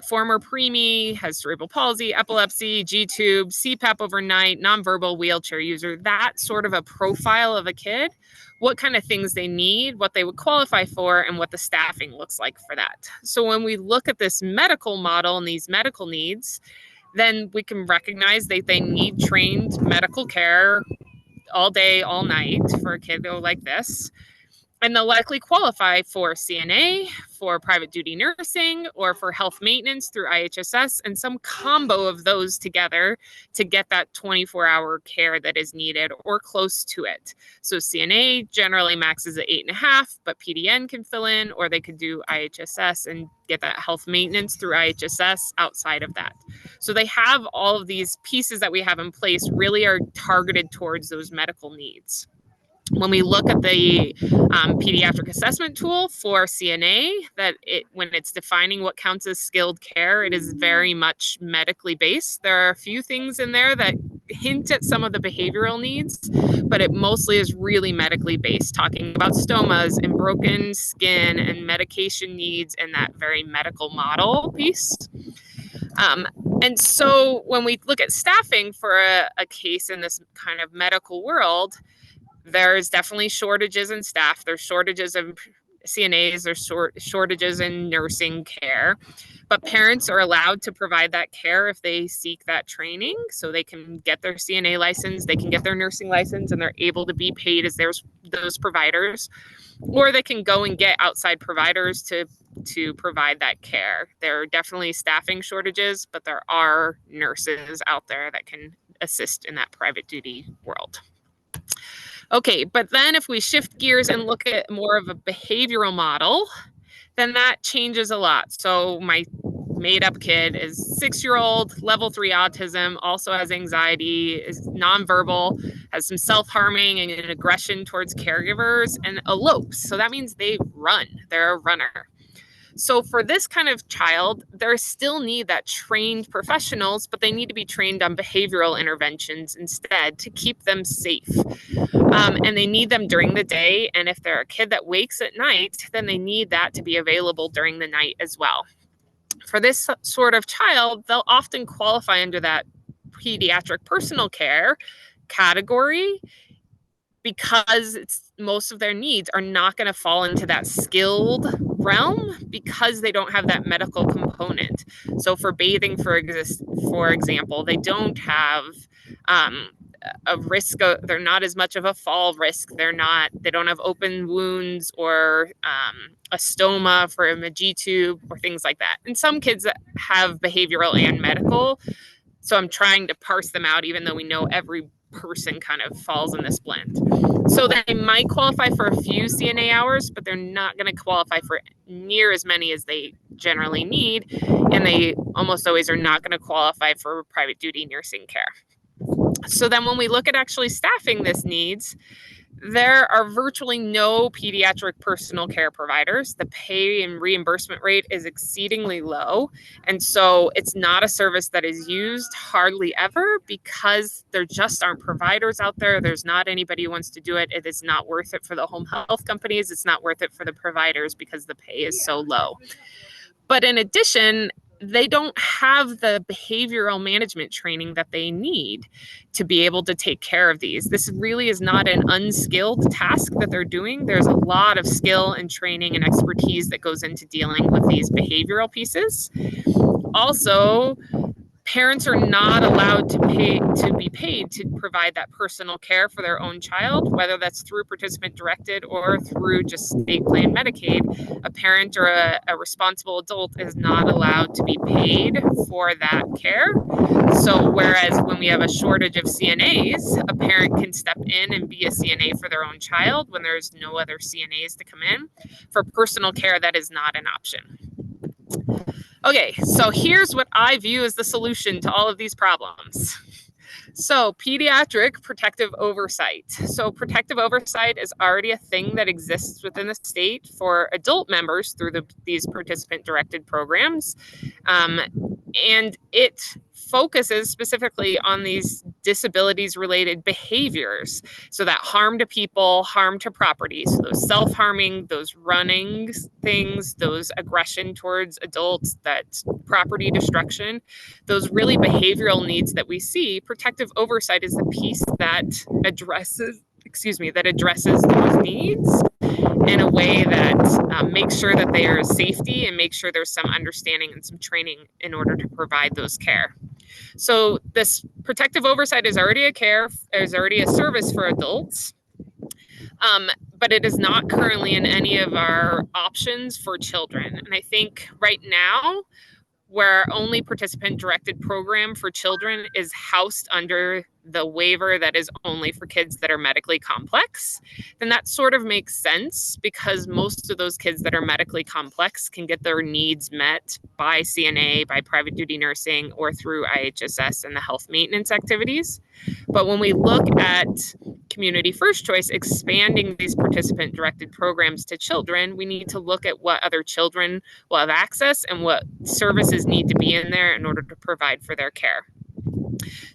former preemie, has cerebral palsy, epilepsy, G-tube, CPAP overnight, nonverbal, wheelchair user, that sort of a profile of a kid, what kind of things they need, what they would qualify for, and what the staffing looks like for that. So when we look at this medical model and these medical needs, then we can recognize that they need trained medical care all day, all night for a kid like this. And they'll likely qualify for CNA, for private duty nursing, or for health maintenance through IHSS, and some combo of those together to get that 24-hour care that is needed or close to it. So CNA generally maxes at 8.5, but PDN can fill in, or they could do IHSS and get that health maintenance through IHSS outside of that. So they have all of these pieces that we have in place really are targeted towards those medical needs. When we look at the pediatric assessment tool for CNA, when it's defining what counts as skilled care, it is very much medically based. There are a few things in there that hint at some of the behavioral needs, but it mostly is really medically based, talking about stomas and broken skin and medication needs and that very medical model piece. And so when we look at staffing for a case in this kind of medical world, there's definitely shortages in staff. There's shortages of CNAs, there's shortages in nursing care, but parents are allowed to provide that care if they seek that training. So they can get their CNA license, they can get their nursing license, and they're able to be paid as those providers, or they can go and get outside providers to provide that care. There are definitely staffing shortages, but there are nurses out there that can assist in that private duty world. Okay, but then if we shift gears and look at more of a behavioral model, then that changes a lot. So my made up kid is 6-year-old, level 3 autism, also has anxiety, is nonverbal, has some self-harming and an aggression towards caregivers, and elopes. So that means they run, they're a runner. So for this kind of child, they still need that trained professionals, but they need to be trained on behavioral interventions instead to keep them safe. And they need them during the day. And if they're a kid that wakes at night, then they need that to be available during the night as well. For this sort of child, they'll often qualify under that pediatric personal care category because most of their needs are not going to fall into that skilled realm because they don't have that medical component. So for bathing, for example, they don't have a risk they're not as much of a fall risk. They don't have open wounds or a stoma for a G tube or things like that. And some kids have behavioral and medical. So I'm trying to parse them out, even though we know every person kind of falls in this blend. So they might qualify for a few CNA hours, but they're not going to qualify for near as many as they generally need. And they almost always are not going to qualify for private duty nursing care. So then when we look at actually staffing this needs, there are virtually no pediatric personal care providers. The pay and reimbursement rate is exceedingly low. And so it's not a service that is used hardly ever because there just aren't providers out there. There's not anybody who wants to do it. It is not worth it for the home health companies. It's not worth it for the providers because the pay is so low. But in addition, they don't have the behavioral management training that they need to be able to take care of these. This really is not an unskilled task that they're doing. There's a lot of skill and training and expertise that goes into dealing with these behavioral pieces. Also, parents are not allowed to be paid to provide that personal care for their own child, whether that's through participant directed or through just state plan Medicaid. A parent or a responsible adult is not allowed to be paid for that care. So whereas when we have a shortage of CNAs, a parent can step in and be a CNA for their own child when there's no other CNAs to come in. For personal care, that is not an option. Okay, so here's what I view as the solution to all of these problems. So pediatric protective oversight. So protective oversight is already a thing that exists within the state for adult members through these participant-directed programs. And it focuses specifically on these disabilities-related behaviors. So that harm to people, harm to property, so those self-harming, those running things, those aggression towards adults, that property destruction, those really behavioral needs that we see. Protective oversight is the piece that addresses those needs in a way that makes sure that there is safety and makes sure there's some understanding and some training in order to provide those care. So this protective oversight is already a service for adults, but it is not currently in any of our options for children. And I think right now, where our only participant-directed program for children is housed under the waiver that is only for kids that are medically complex, then that sort of makes sense because most of those kids that are medically complex can get their needs met by CNA, by private duty nursing, or through IHSS and the health maintenance activities. But when we look at Community First Choice expanding these participant-directed programs to children, we need to look at what other children will have access and what services need to be in there in order to provide for their care.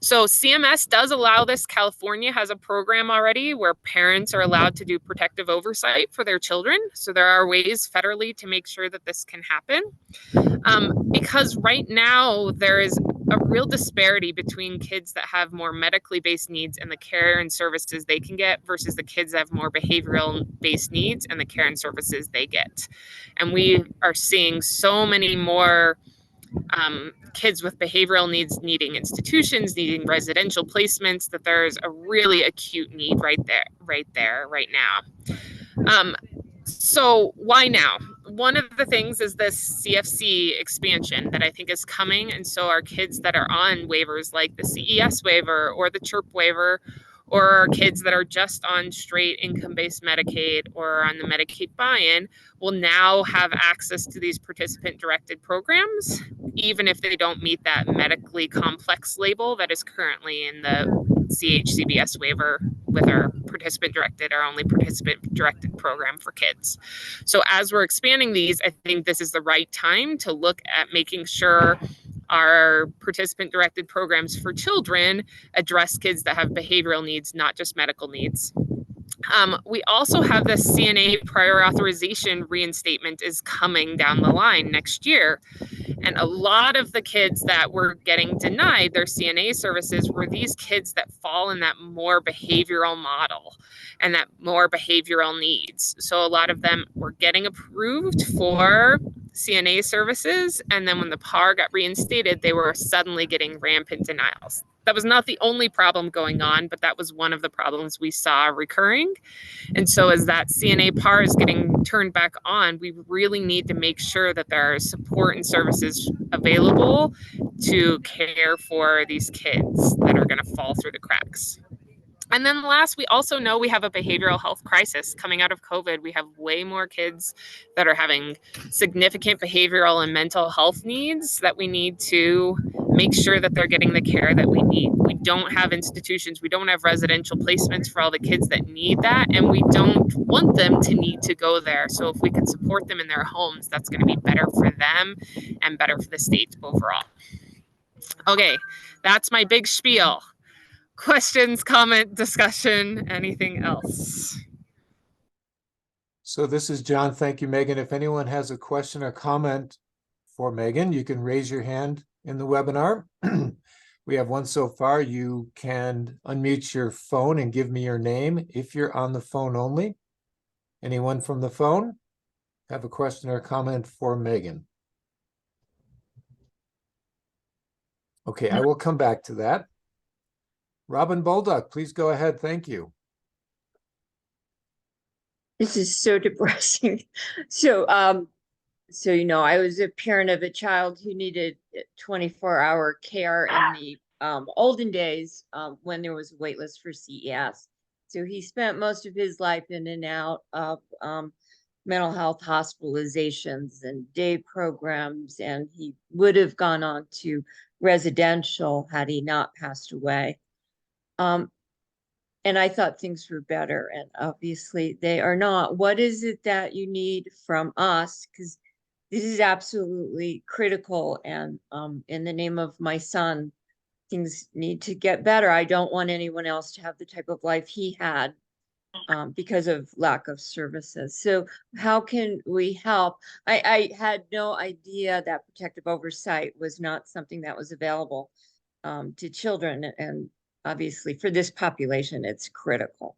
So CMS does allow this. California has a program already where parents are allowed to do protective oversight for their children. So there are ways federally to make sure that this can happen. Because right now there is a real disparity between kids that have more medically based needs and the care and services they can get versus the kids that have more behavioral based needs and the care and services they get. And we are seeing so many more kids with behavioral needs needing institutions, needing residential placements, that there's a really acute need right now. So why now? One of the things is this CFC expansion that I think is coming. And so our kids that are on waivers like the CES waiver or the CHIRP waiver, or our kids that are just on straight income-based Medicaid or on the Medicaid buy-in will now have access to these participant-directed programs, even if they don't meet that medically complex label that is currently in the CHCBS waiver with our participant-directed, our only participant-directed program for kids. So as we're expanding these, I think this is the right time to look at making sure our participant-directed programs for children address kids that have behavioral needs, not just medical needs. We also have the CNA prior authorization reinstatement is coming down the line next year. And a lot of the kids that were getting denied their CNA services were these kids that fall in that more behavioral model and that more behavioral needs. So a lot of them were getting approved for CNA services. And then when the PAR got reinstated, they were suddenly getting rampant denials. That was not the only problem going on, but that was one of the problems we saw recurring. And so as that CNA PAR is getting turned back on, we really need to make sure that there are support and services available to care for these kids that are going to fall through the cracks. And then last, we also know we have a behavioral health crisis coming out of COVID. We have way more kids that are having significant behavioral and mental health needs that we need to make sure that they're getting the care that we need. We don't have institutions, we don't have residential placements for all the kids that need that, and we don't want them to need to go there. So if we can support them in their homes, that's going to be better for them and better for the state overall. Okay, that's my big spiel. Questions, comment, discussion, anything else? So this is John. Thank you, Megan. If anyone has a question or comment for Megan, you can raise your hand in the webinar. We have one so far. You can unmute your phone and give me your name if you're on the phone only. Anyone from the phone have a question or comment for Megan? Okay, I will come back to that. Robin Bolduck, please go ahead. Thank you. This is so depressing. So, you know, I was a parent of a child who needed 24-hour care in the olden days when there was a wait list for CES. So he spent most of his life in and out of mental health hospitalizations and day programs, and he would have gone on to residential had he not passed away. And I thought things were better, and obviously they are not. What is it that you need from us? Because this is absolutely critical, and in the name of my son, things need to get better. I don't want anyone else to have the type of life he had because of lack of services. So how can we help? I had no idea that protective oversight was not something that was available to children, and obviously for this population, it's critical.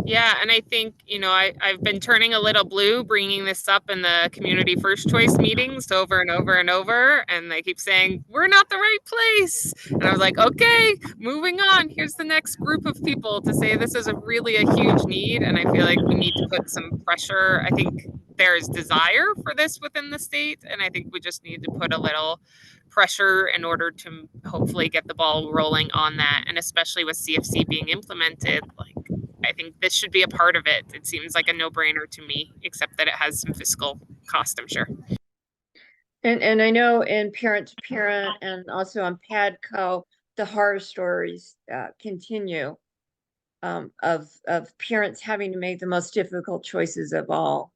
Yeah, and I think, you know, I've been turning a little blue bringing this up in the community first choice meetings over and over and over, and they keep saying, we're not the right place. And I was like, okay, moving on. Here's the next group of people to say this is really a huge need, and I feel like we need to put some pressure. I think there's desire for this within the state, and I think we just need to put a little pressure in order to hopefully get the ball rolling on that. And especially with CFC being implemented, like, I think this should be a part of it. It seems like a no-brainer to me, except that it has some fiscal cost, I'm sure. And I know in parent to parent and also on PADCO, the horror stories continue of parents having to make the most difficult choices of all.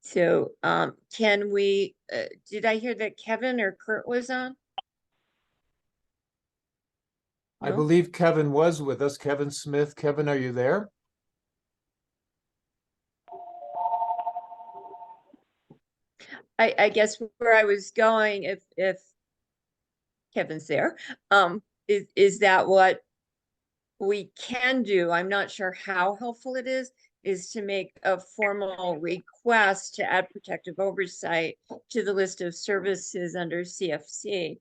So, can we, did I hear that Kevin or Kurt was on? I No? believe Kevin was with us. Kevin Smith. Kevin, are you there? I guess where I was going, if Kevin's there, is that what we can do? I'm not sure how helpful it is to make a formal request to add protective oversight to the list of services under CFC.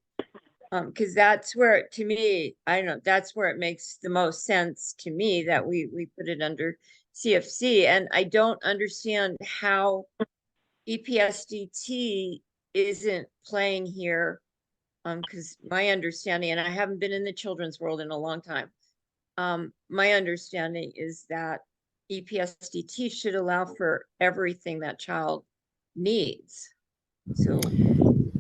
Because that's where, to me, I don't know, that's where it makes the most sense to me that we put it under CFC. And I don't understand how EPSDT isn't playing here. Because my understanding, and I haven't been in the children's world in a long time, my understanding is that EPSDT should allow for everything that child needs. So,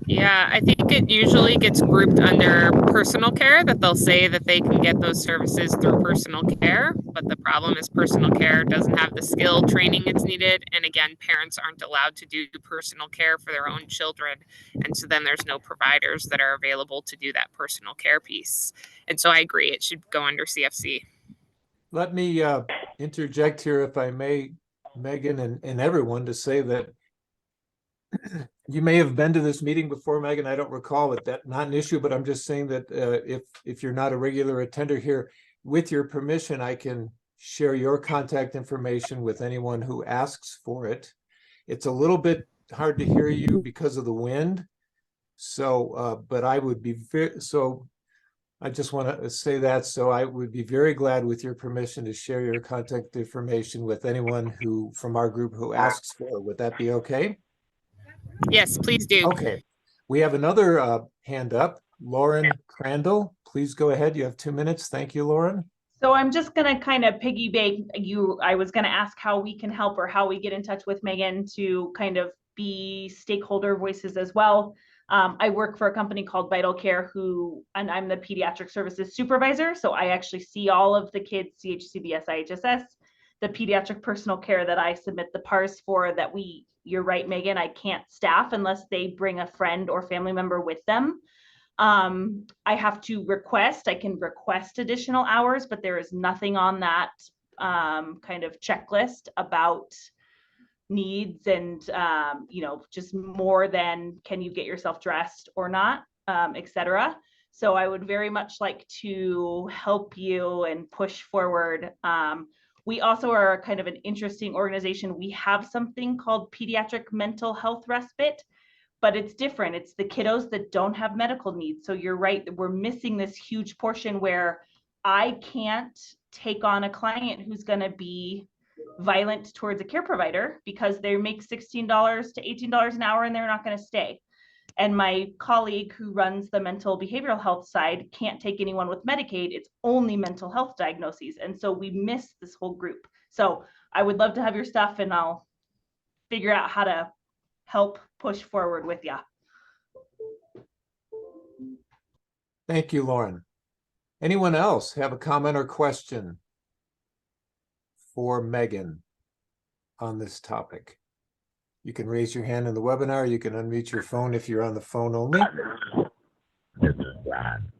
Yeah, I think it usually gets grouped under personal care, that they'll say that they can get those services through personal care. But the problem is personal care doesn't have the skill training it's needed. And again, parents aren't allowed to do personal care for their own children. And so then there's no providers that are available to do that personal care piece. And so I agree, it should go under CFC. Let me interject here, if I may, Megan, and everyone, to say that you may have been to this meeting before, Megan. I don't recall it. That's not an issue, but I'm just saying that if you're not a regular attender here, with your permission, I can share your contact information with anyone who asks for it. It's a little bit hard to hear you because of the wind. So, but I would be I just want to say that. So I would be very glad, with your permission, to share your contact information with anyone who from our group who asks for it. Would that be okay? Yes, please do. Okay. We have another hand up. Lauren Crandall, please go ahead. You have 2 minutes. Thank you, Lauren. So I'm just going to kind of piggyback you. I was going to ask how we can help or how we get in touch with Megan to kind of be stakeholder voices as well. I work for a company called Vital Care and I'm the pediatric services supervisor. So I actually see all of the kids, CHCBS, IHSS, the pediatric personal care that I submit the PARs for that you're right, Megan, I can't staff unless they bring a friend or family member with them. I have to I can request additional hours, but there is nothing on that kind of checklist about needs and, just more than can you get yourself dressed or not, etc. So I would very much like to help you and push forward. We also are kind of an interesting organization. We have something called Pediatric Mental Health Respite, but it's different. It's the kiddos that don't have medical needs. So you're right, we're missing this huge portion where I can't take on a client who's going to be violent towards a care provider because they make $16 to $18 an hour and they're not going to stay. And my colleague who runs the mental behavioral health side can't take anyone with Medicaid. It's only mental health diagnoses. And so we miss this whole group. So I would love to have your stuff and I'll figure out how to help push forward with you. Thank you, Lauren. Anyone else have a comment or question for Megan on this topic? You can raise your hand in the webinar. You can unmute your phone if you're on the phone only. This is Ron.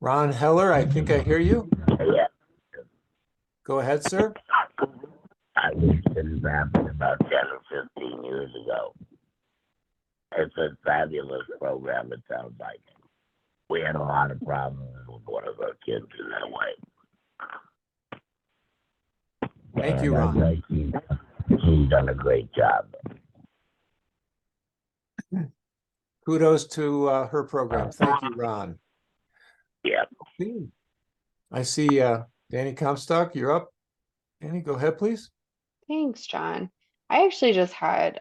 Ron Heller, I think I hear you. Yeah, Go ahead, sir. I was in Rapid about 10 or 15 years ago. It's a fabulous program, it sounds like. We had a lot of problems with one of our kids in that way. Thank you, And Ron. I think she's done a great job. Kudos to her program. Thank you, Ron. Yeah. I see Danny Comstock, you're up. Danny, go ahead, please. Thanks, John. I actually just had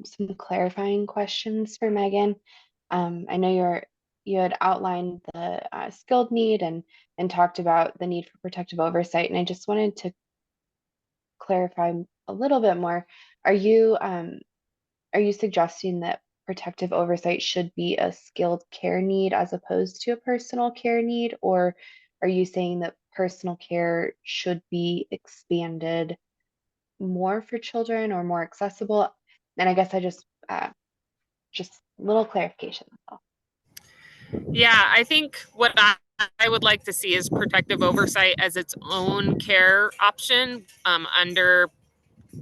some clarifying questions for Megan. I know you had outlined the skilled need and talked about the need for protective oversight, and I just wanted to clarify a little bit more. Are you suggesting that protective oversight should be a skilled care need as opposed to a personal care need, or are you saying that personal care should be expanded more for children or more accessible? And I guess I just a little clarification. Yeah, I think what I would like to see is protective oversight as its own care option under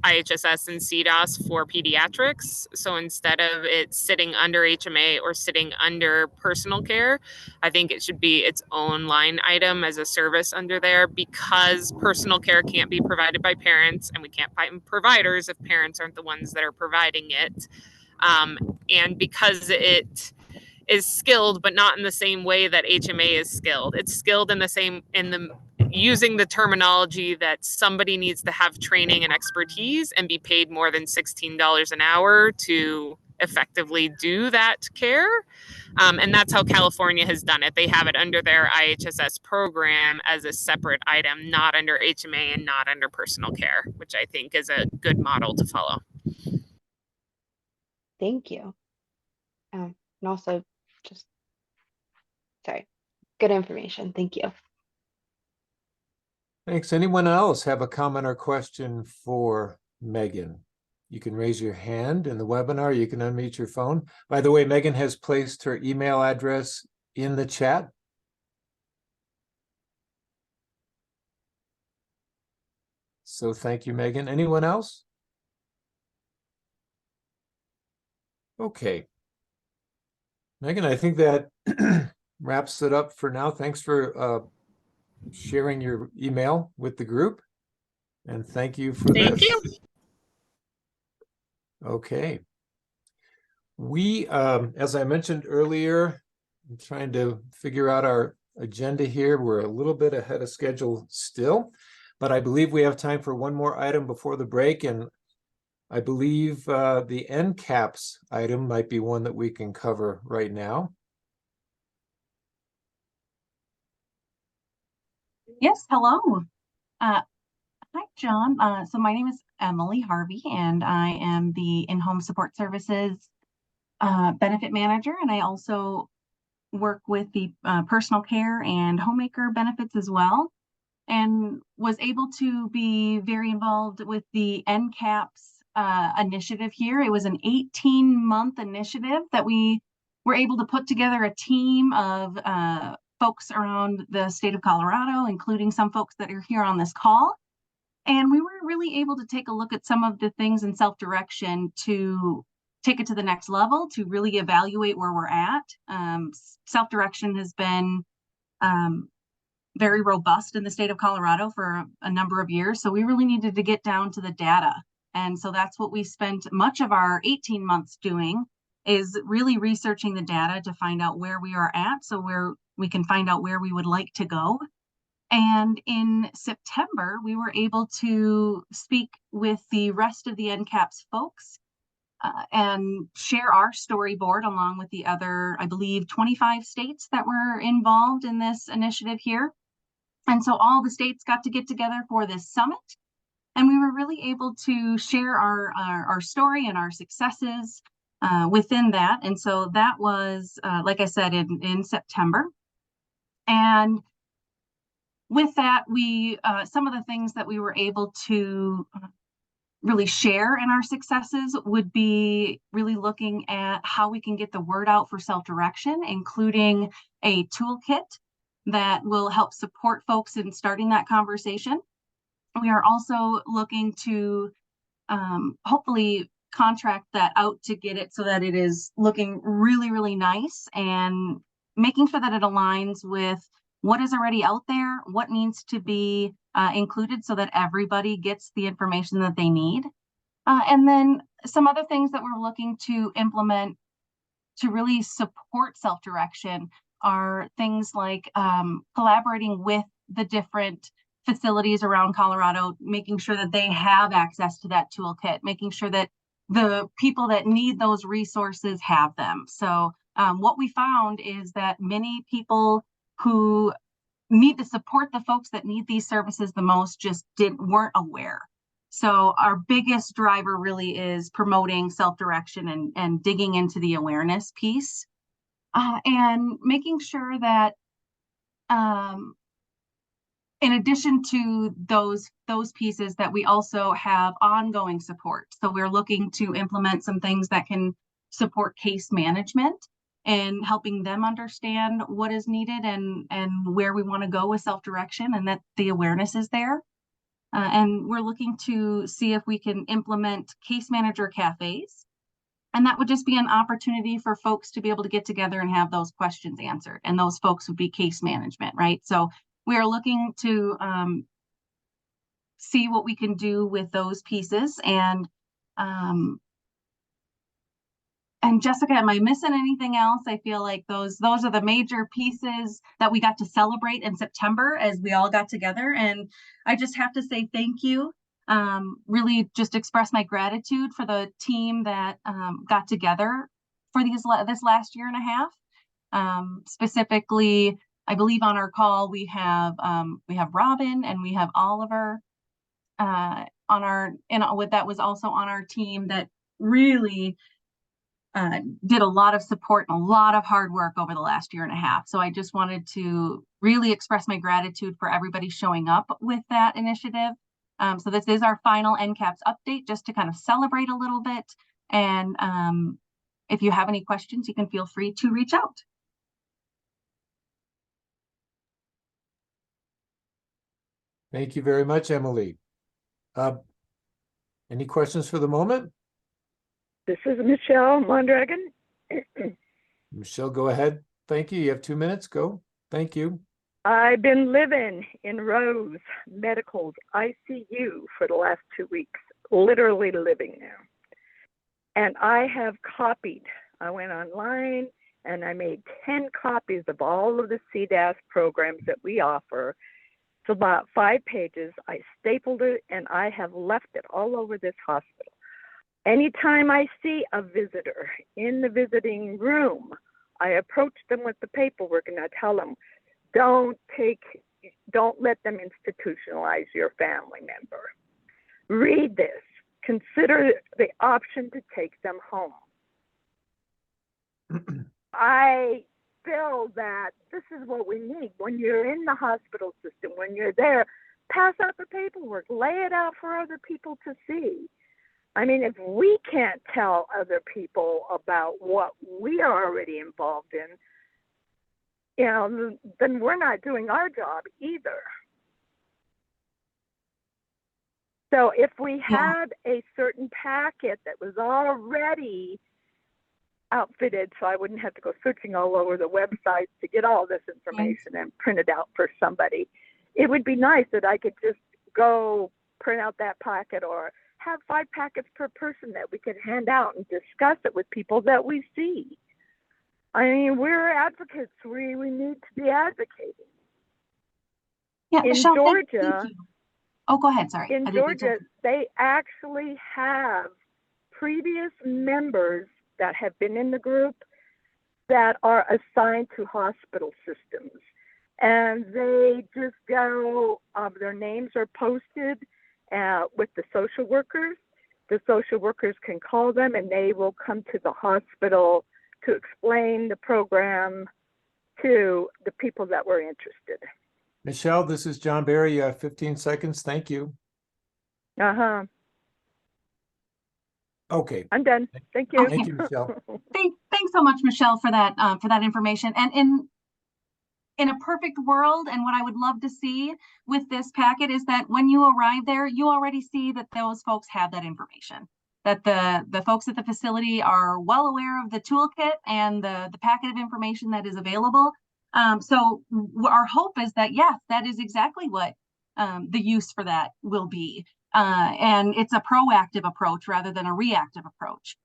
IHSS and CDASS for pediatrics. So instead of it sitting under HMA or sitting under personal care, I think it should be its own line item as a service under there, because personal care can't be provided by parents, and we can't find providers if parents aren't the ones that are providing it. And because it is skilled, but not in the same way that HMA is skilled. It's skilled in the using the terminology that somebody needs to have training and expertise and be paid more than $16 an hour to effectively do that care. And that's how California has done it. They have it under their IHSS program as a separate item, not under HMA and not under personal care, which I think is a good model to follow. Thank you. And also, just sorry, good information. Thank you. Thanks. Anyone else have a comment or question for Megan? You can raise your hand in the webinar. You can unmute your phone. By the way, Megan has placed her email address in the chat. So thank you, Megan. Anyone else? Okay. Megan, I think that wraps it up for now. Thanks for sharing your email with the group. And thank you for this. Thank you. Okay. We, as I mentioned earlier, I'm trying to figure out our agenda here. We're a little bit ahead of schedule still, but I believe we have time for one more item before the break. And I believe the NCAPS item might be one that we can cover right now. Yes, hello. Hi, John. So my name is Emily Harvey, and I am the in-home support services benefit manager, and I also work with the personal care and homemaker benefits as well, and was able to be very involved with the NCAPS initiative here. It was an 18-month initiative that we were able to put together a team of folks around the state of Colorado, including some folks that are here on this call. And we were really able to take a look at some of the things in self-direction to take it to the next level, to really evaluate where we're at. Self-direction has been very robust in the state of Colorado for a number of years. So we really needed to get down to the data. And so that's what we spent much of our 18 months doing, is really researching the data to find out where we are at, so where we can find out where we would like to go. And in September, we were able to speak with the rest of the NCAPS folks and share our storyboard along with the other, I believe, 25 states that were involved in this initiative here. And so all the states got to get together for this summit. And we were really able to share our story and our successes within that. And so that was, like I said, in September. And with that, we some of the things that we were able to really share in our successes would be really looking at how we can get the word out for self-direction, including a toolkit that will help support folks in starting that conversation. We are also looking to hopefully contract that out to get it so that it is looking really, really nice, and making sure that it aligns with what is already out there, what needs to be included so that everybody gets the information that they need. And then some other things that we're looking to implement to really support self-direction are things like collaborating with the different facilities around Colorado, making sure that they have access to that toolkit, making sure that the people that need those resources have them. So what we found is that many people who need to support the folks that need these services the most just weren't aware. So our biggest driver really is promoting self-direction and digging into the awareness piece and making sure that in addition to those pieces, that we also have ongoing support. So we're looking to implement some things that can support case management and helping them understand what is needed and where we want to go with self-direction, and that the awareness is there. And we're looking to see if we can implement case manager cafes. And that would just be an opportunity for folks to be able to get together and have those questions answered. And those folks would be case management, right? So we are looking to see what we can do with those pieces. And Jessica, am I missing anything else? I feel like those are the major pieces that we got to celebrate in September as we all got together. And I just have to say thank you. Really just express my gratitude for the team that got together for this last year and a half. Specifically, I believe on our call we have Robin and we have Oliver that was also on our team that really did a lot of support and a lot of hard work over the last year and a half. So I just wanted to really express my gratitude for everybody showing up with that initiative. So this is our final NCAPS update, just to kind of celebrate a little bit. And if you have any questions, you can feel free to reach out. Thank you very much, Emily. Any questions for the moment? This is Michelle Mondragon. Michelle, go ahead. Thank you. You have 2 minutes. Go. Thank you. I've been living in Rose Medical's ICU for the last 2 weeks, literally living there. And I have copied. I went online and I made 10 copies of all of the CDASS programs that we offer. It's about 5 pages. I stapled it and I have left it all over this hospital. Anytime I see a visitor in the visiting room, I approach them with the paperwork and I tell them, don't let them institutionalize your family member. Read this. Consider the option to take them home. I feel that this is what we need. When you're in the hospital system, when you're there, pass out the paperwork, lay it out for other people to see. I mean, if we can't tell other people about what we are already involved in, then we're not doing our job either. So if we had a certain packet that was already outfitted, so I wouldn't have to go searching all over the website to get all this information and print it out for somebody, it would be nice that I could just go print out that packet or have 5 packets per person that we could hand out and discuss it with people that we see. I mean, we're advocates. We need to be advocating. Yeah, in Michelle, Georgia. thank you. Oh, go ahead. Sorry. In Georgia, they actually have previous members that have been in the group that are assigned to hospital systems. And they just go, their names are posted with the social workers. The social workers can call them and they will come to the hospital to explain the program to the people that were interested. Michelle, this is John Barry. You have 15 seconds. Thank you. Uh-huh. Okay. I'm done. Thank you. Thank you, Michelle. Thanks so much, Michelle, for that information. And in a perfect world, and what I would love to see with this packet is that when you arrive there, you already see that those folks have that information, that the folks at the facility are well aware of the toolkit and the packet of information that is available. So our hope is that, yes, that is exactly what the use for that will be. And it's a proactive approach rather than a reactive approach.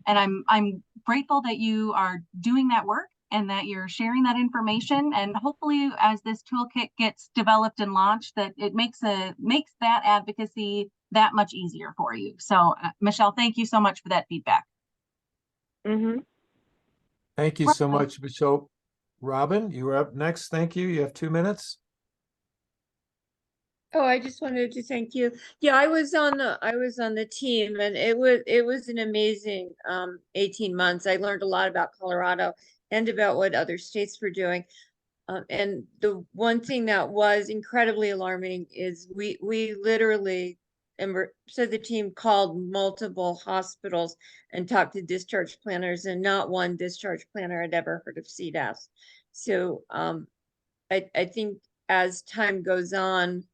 And I'm grateful that you are doing that work and that you're sharing that information. And hopefully as this toolkit gets developed and launched, that it makes that advocacy that much easier for you. So Michelle, thank you so much for that feedback. Mm-hmm. Thank you so much, Michelle. Robin, you are up next. Thank you. You have 2 minutes. Oh, I just wanted to thank you. Yeah, I was on the team and it was an amazing 18 months. I learned a lot about Colorado and about what other states were doing. And the one thing that was incredibly alarming is we literally, so the team called multiple hospitals and talked to discharge planners, and not one discharge planner had ever heard of CDASS. So I think as time goes on,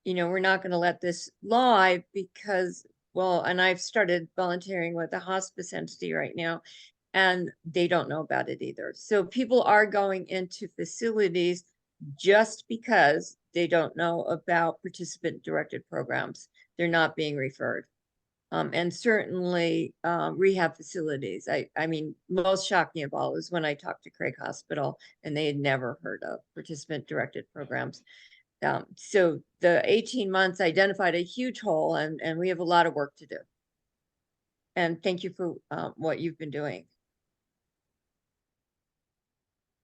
we're not going to let this lie because, well, and I've started volunteering with a hospice entity right now, and they don't know about it either. So people are going into facilities just because they don't know about participant directed programs. They're not being referred. And certainly rehab facilities. I mean, most shocking of all is when I talked to Craig Hospital and they had never heard of participant directed programs. So the 18 months identified a huge hole, and we have a lot of work to do. And thank you for what you've been doing.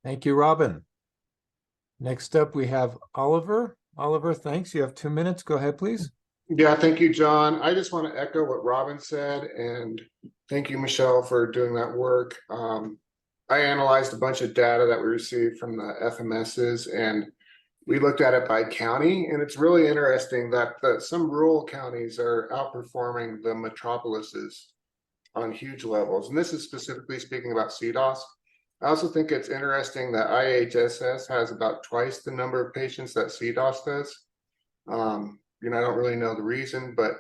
Thank you, Robin. Next up, we have Oliver. Oliver, thanks. You have 2 minutes. Go ahead, please. Yeah, thank you, John. I just want to echo what Robin said, and thank you, Michelle, for doing that work. I analyzed a bunch of data that we received from the FMSs, and we looked at it by county, and it's really interesting that some rural counties are outperforming the metropolises on huge levels. And this is specifically speaking about CDASS. I also think it's interesting that IHSS has about twice the number of patients that CDASS does. I don't really know the reason, but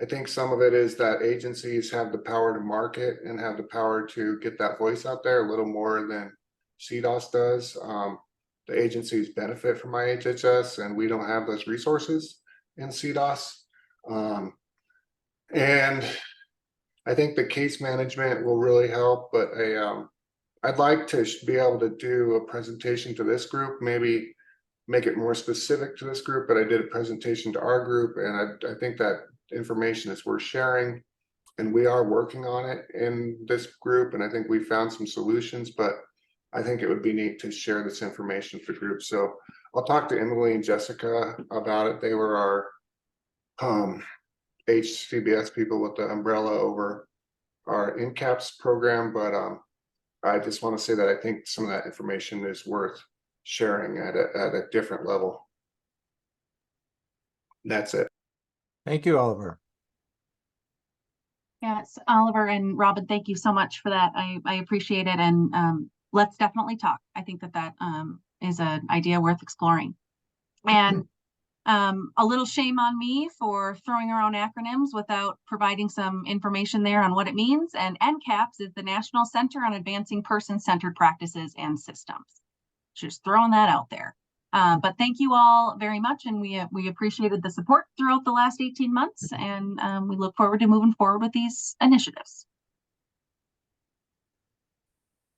I think some of it is that agencies have the power to market and have the power to get that voice out there a little more than CDASS does. The agencies benefit from IHHS, and we don't have those resources in CDASS. And I think the case management will really help, but I'd like to be able to do a presentation to this group, maybe make it more specific to this group, but I did a presentation to our group, and I think that information is worth sharing, and we are working on it in this group, and I think we found some solutions, but I think it would be neat to share this information for groups. So I'll talk to Emily and Jessica about it. They were our HCBS people with the umbrella over our NCAPS program, but I just want to say that I think some of that information is worth sharing at a different level. That's it. Thank you, Oliver. Yes, Oliver and Robin, thank you so much for that. I appreciate it. And let's definitely talk. I think that is an idea worth exploring. And a little shame on me for throwing around acronyms without providing some information there on what it means. And NCAPS is the National Center on Advancing Person-Centered Practices and Systems. Just throwing that out there. But thank you all very much, and we appreciated the support throughout the last 18 months, and we look forward to moving forward with these initiatives.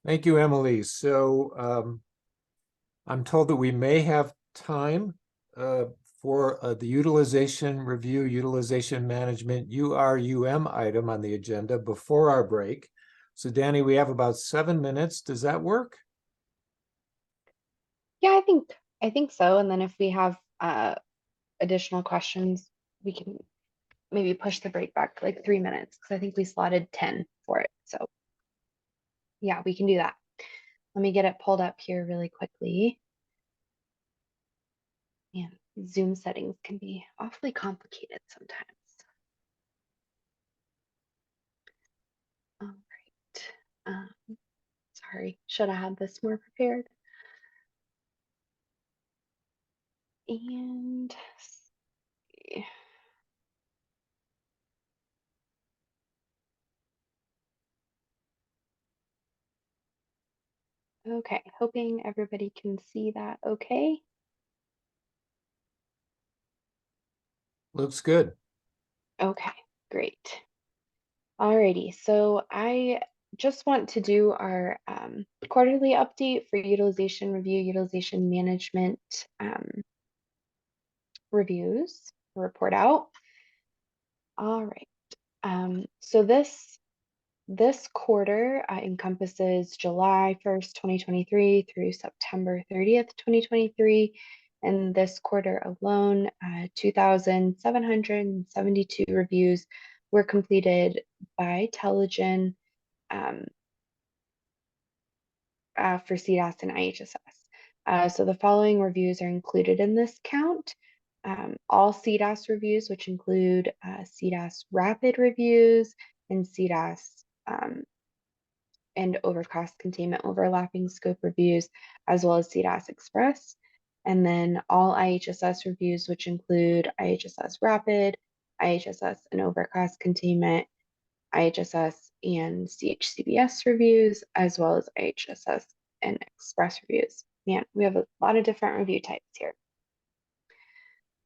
Thank you, Emily. So I'm told that we may have time for the utilization review, utilization management, URUM item on the agenda before our break. So Danny, we have about 7 minutes. Does that work? Yeah, I think so. And then if we have additional questions, we can maybe push the break back like 3 minutes, because I think we slotted 10 for it. So yeah, we can do that. Let me get it pulled up here really quickly. And Zoom settings can be awfully complicated sometimes. All right. Sorry, should have had this more prepared. And see. Okay, hoping everybody can see that okay. Looks good. Okay, great. Alrighty, so I just want to do our quarterly update for utilization review, utilization management reviews, report out. All right, so this quarter encompasses July 1st, 2023 through September 30th, 2023. And this quarter alone, 2,772 reviews were completed by Telegen for CDASS and IHSS. So the following reviews are included in this count. All CDASS reviews, which include CDASS rapid reviews and CDASS and overcost containment overlapping scope reviews, as well as CDASS Express. And then all IHSS reviews, which include IHSS Rapid, IHSS and overcost containment, IHSS and CHCBS reviews, as well as IHSS and Express reviews. Man, we have a lot of different review types here.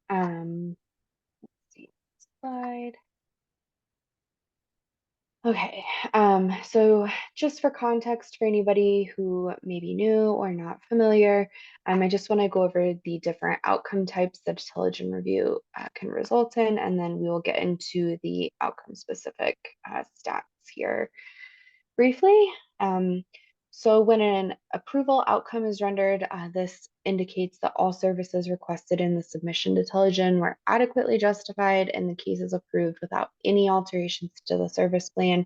Let's see, slide. Okay, so just for context for anybody who may be new or not familiar, I just want to go over the different outcome types that a telegen review can result in, and then we will get into the outcome specific stats here briefly. So when an approval outcome is rendered, this indicates that all services requested in the submission to Telegen were adequately justified and the case is approved without any alterations to the service plan.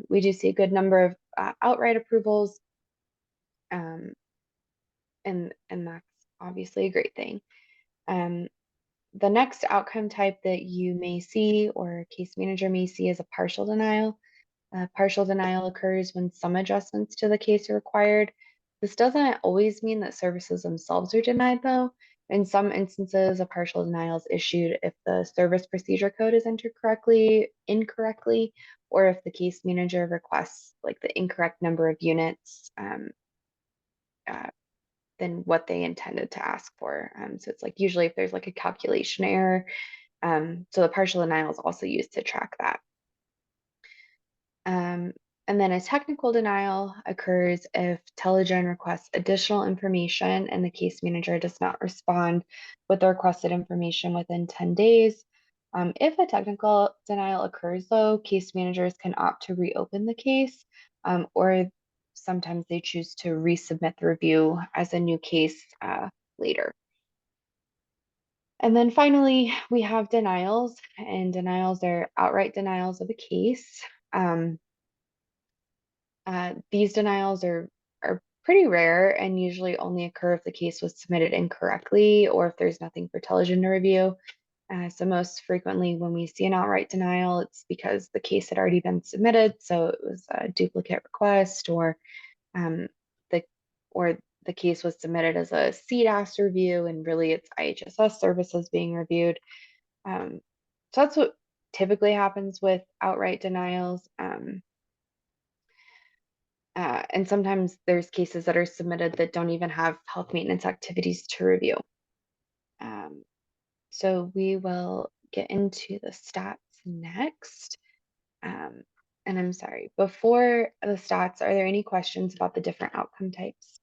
We do see a good number of outright approvals, and that's obviously a great thing. The next outcome type that you may see or a case manager may see is a partial denial. Partial denial occurs when some adjustments to the case are required. This doesn't always mean that services themselves are denied, though. In some instances, a partial denial is issued if the service procedure code is entered incorrectly, or if the case manager requests like the incorrect number of units than what they intended to ask for. So it's like usually if there's like a calculation error. So the partial denial is also used to track that. And then a technical denial occurs if Telegen requests additional information and the case manager does not respond with the requested information within 10 days. If a technical denial occurs, though, case managers can opt to reopen the case, or sometimes they choose to resubmit the review as a new case later. And then finally, we have denials, and denials are outright denials of a case. These denials are pretty rare and usually only occur if the case was submitted incorrectly or if there's nothing for Telegen to review. So most frequently when we see an outright denial, it's because the case had already been submitted, so it was a duplicate request, or the case was submitted as a CDASS review and really it's IHSS services being reviewed. So that's what typically happens with outright denials. And sometimes there's cases that are submitted that don't even have health maintenance activities to review. So we will get into the stats next. And I'm sorry, before the stats, are there any questions about the different outcome types?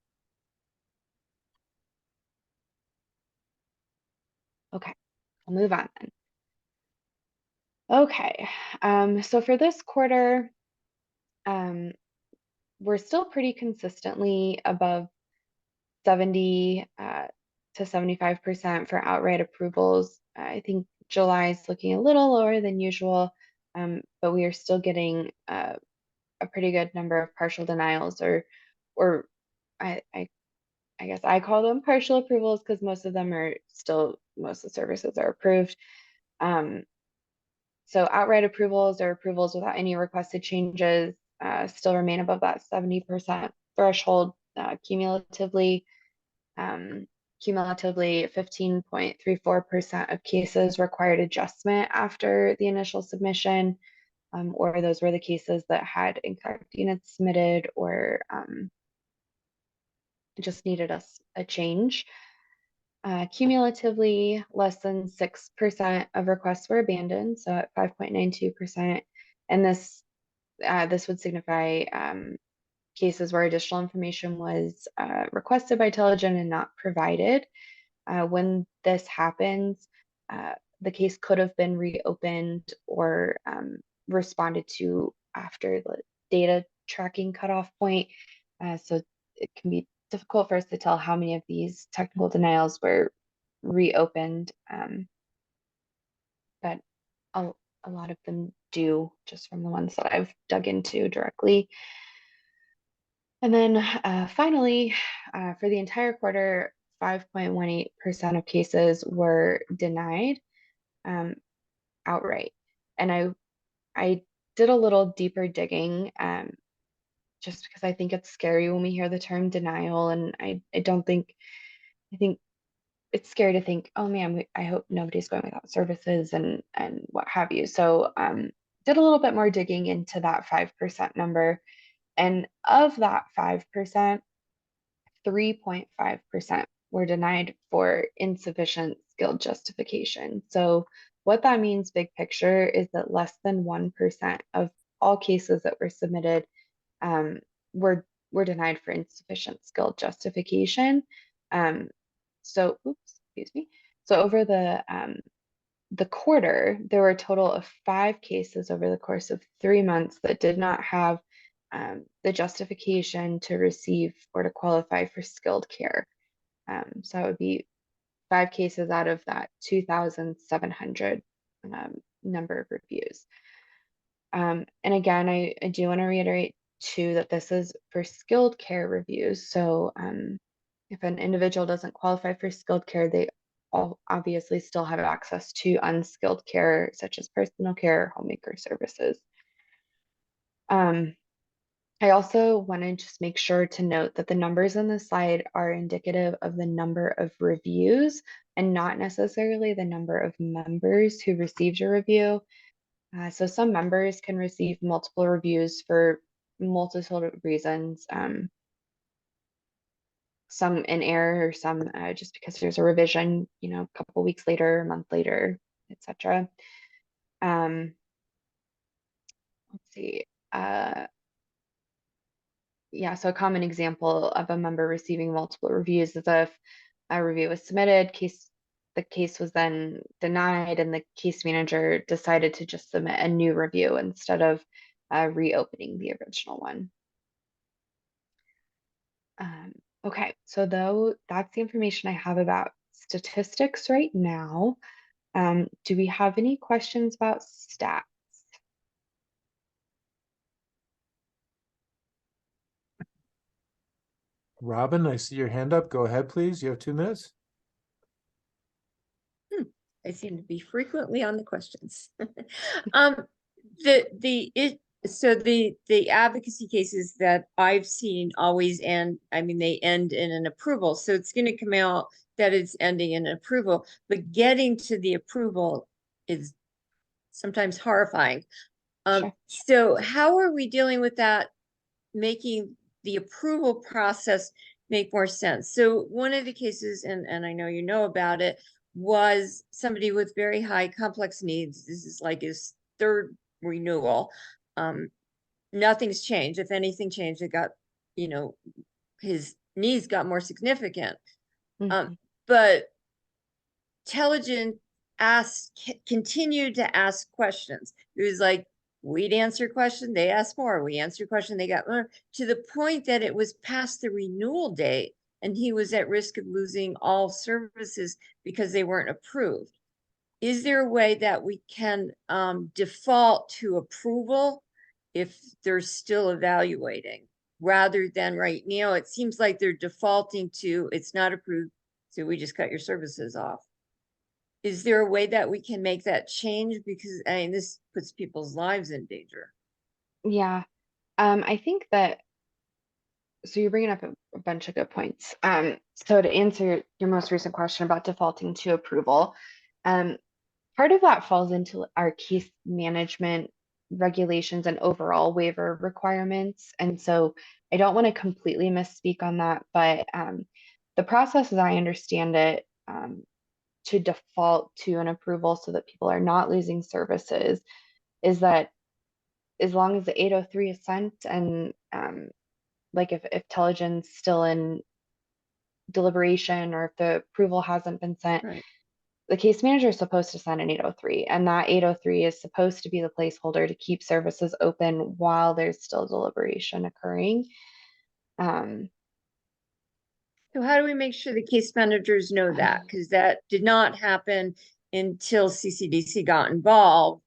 Okay, I'll move on then. Okay, so for this quarter, we're still pretty consistently above 70 to 75% for outright approvals. I think July is looking a little lower than usual, but we are still getting a pretty good number of partial denials, or I guess I call them partial approvals because most of them are still, most of the services are approved. So outright approvals or approvals without any requested changes still remain above that 70% threshold cumulatively. Cumulatively, 15.34% of cases required adjustment after the initial submission, or those were the cases that had incorrect units submitted or just needed a change. Cumulatively, less than 6% of requests were abandoned, so at 5.92%, and this would signify cases where additional information was requested by Telegen and not provided. When this happens, the case could have been reopened or responded to after the data tracking cutoff point. So it can be difficult for us to tell how many of these technical denials were reopened, but a lot of them do, just from the ones that I've dug into directly. And then finally, for the entire quarter, 5.18% of cases were denied outright. And I did a little deeper digging just because I think it's scary when we hear the term denial. And I think it's scary to think, oh man, I hope nobody's going without services and what have you. So did a little bit more digging into that 5% number. And of that 5%, 3.5% were denied for insufficient skilled justification. So what that means, big picture, is that less than 1% of all cases that were submitted um, were denied for insufficient skilled justification. So, oops, excuse me. So over the quarter, there were a total of 5 cases over the course of 3 months that did not have the justification to receive or to qualify for skilled care. So that would be 5 cases out of that 2,700 number of reviews. And again, I do want to reiterate too that this is for skilled care reviews. So if an individual doesn't qualify for skilled care, they all obviously still have access to unskilled care, such as personal care, homemaker services. I also want to just make sure to note that the numbers on the slide are indicative of the number of reviews and not necessarily the number of members who received a review. So some members can receive multiple reviews for multiple reasons. Some in error, or some just because there's a revision, a couple weeks later, a month later, etc. Let's see. Yeah, so a common example of a member receiving multiple reviews is if a review was submitted, the case was then denied, and the case manager decided to just submit a new review instead of reopening the original one. Okay, so though that's the information I have about statistics right now. Do we have any questions about stats? Robin, I see your hand up. Go ahead, please. You have 2 minutes. I seem to be frequently on the questions. So the advocacy cases that I've seen always end, they end in an approval. So it's going to come out that it's ending in approval, but getting to the approval is sometimes horrifying. Sure. So how are we dealing with that, making the approval process make more sense? So one of the cases, and I know you know about it, was somebody with very high complex needs. This is like his 3rd renewal. Nothing's changed. If anything changed, it got, his needs got more significant. But Intelligent continued to ask questions. It was like, we'd answer question, they asked more. We answered question, they got more, to the point that it was past the renewal date and he was at risk of losing all services because they weren't approved. Is there a way that we can default to approval if they're still evaluating, rather than right now? It seems like they're defaulting to it's not approved, so we just cut your services off. Is there a way that we can make that change? Because this puts people's lives in danger. Yeah, I think that, so you're bringing up a bunch of good points. So to answer your most recent question about defaulting to approval, part of that falls into our case management regulations and overall waiver requirements. And so I don't want to completely misspeak on that, but the process, as I understand it, to default to an approval so that people are not losing services, is that as long as the 803 is sent, and like if Intelligent's still in deliberation, or if the approval hasn't been sent, Right. The case manager is supposed to send an 803, and that 803 is supposed to be the placeholder to keep services open while there's still deliberation occurring. So how do we make sure the case managers know that? Because that did not happen until CCDC got involved.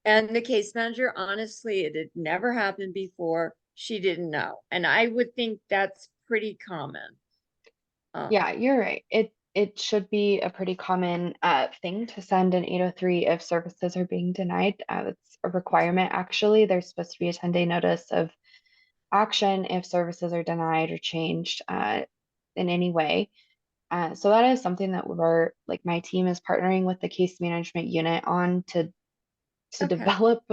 And the case manager, honestly, it had never happened before. she didn't know. And I would think that's pretty common. Yeah, you're right. It should be a pretty common thing to send an 803 if services are being denied. It's a requirement, actually. There's supposed to be a 10-day notice of action if services are denied or changed in any way. So that is something that we're, like, my team is partnering with the case management unit on to Okay. develop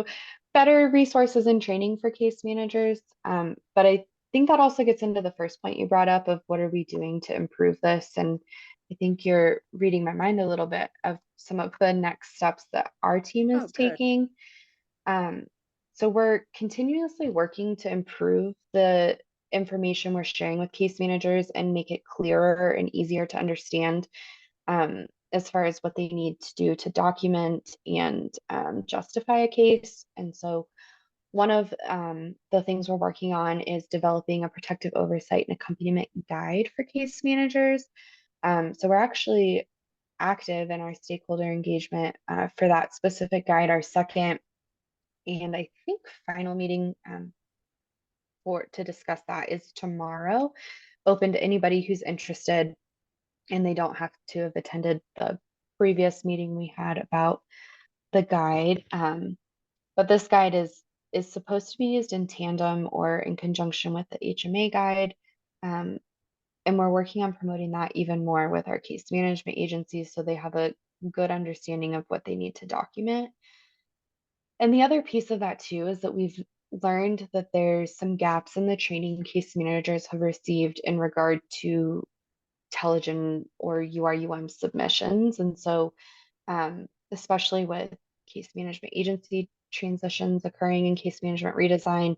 better resources and training for case managers. But I think that also gets into the first point you brought up of what are we doing to improve this? And I think you're reading my mind a little bit of some of the next steps that our team is Oh, good. taking. So we're continuously working to improve the information we're sharing with case managers and make it clearer and easier to understand, as far as what they need to do to document and justify a case. And so one of the things we're working on is developing a protective oversight and accompaniment guide for case managers. So we're actually active in our stakeholder engagement for that specific guide. Our second and I think final meeting to discuss that is tomorrow, open to anybody who's interested, and they don't have to have attended the previous meeting we had about the guide. But this guide is supposed to be used in tandem or in conjunction with the HMA guide. And we're working on promoting that even more with our case management agencies so they have a good understanding of what they need to document. And the other piece of that too is that we've learned that there's some gaps in the training case managers have received in regard to Telegen or URUM submissions. And so, especially with case management agency transitions occurring in case management redesign,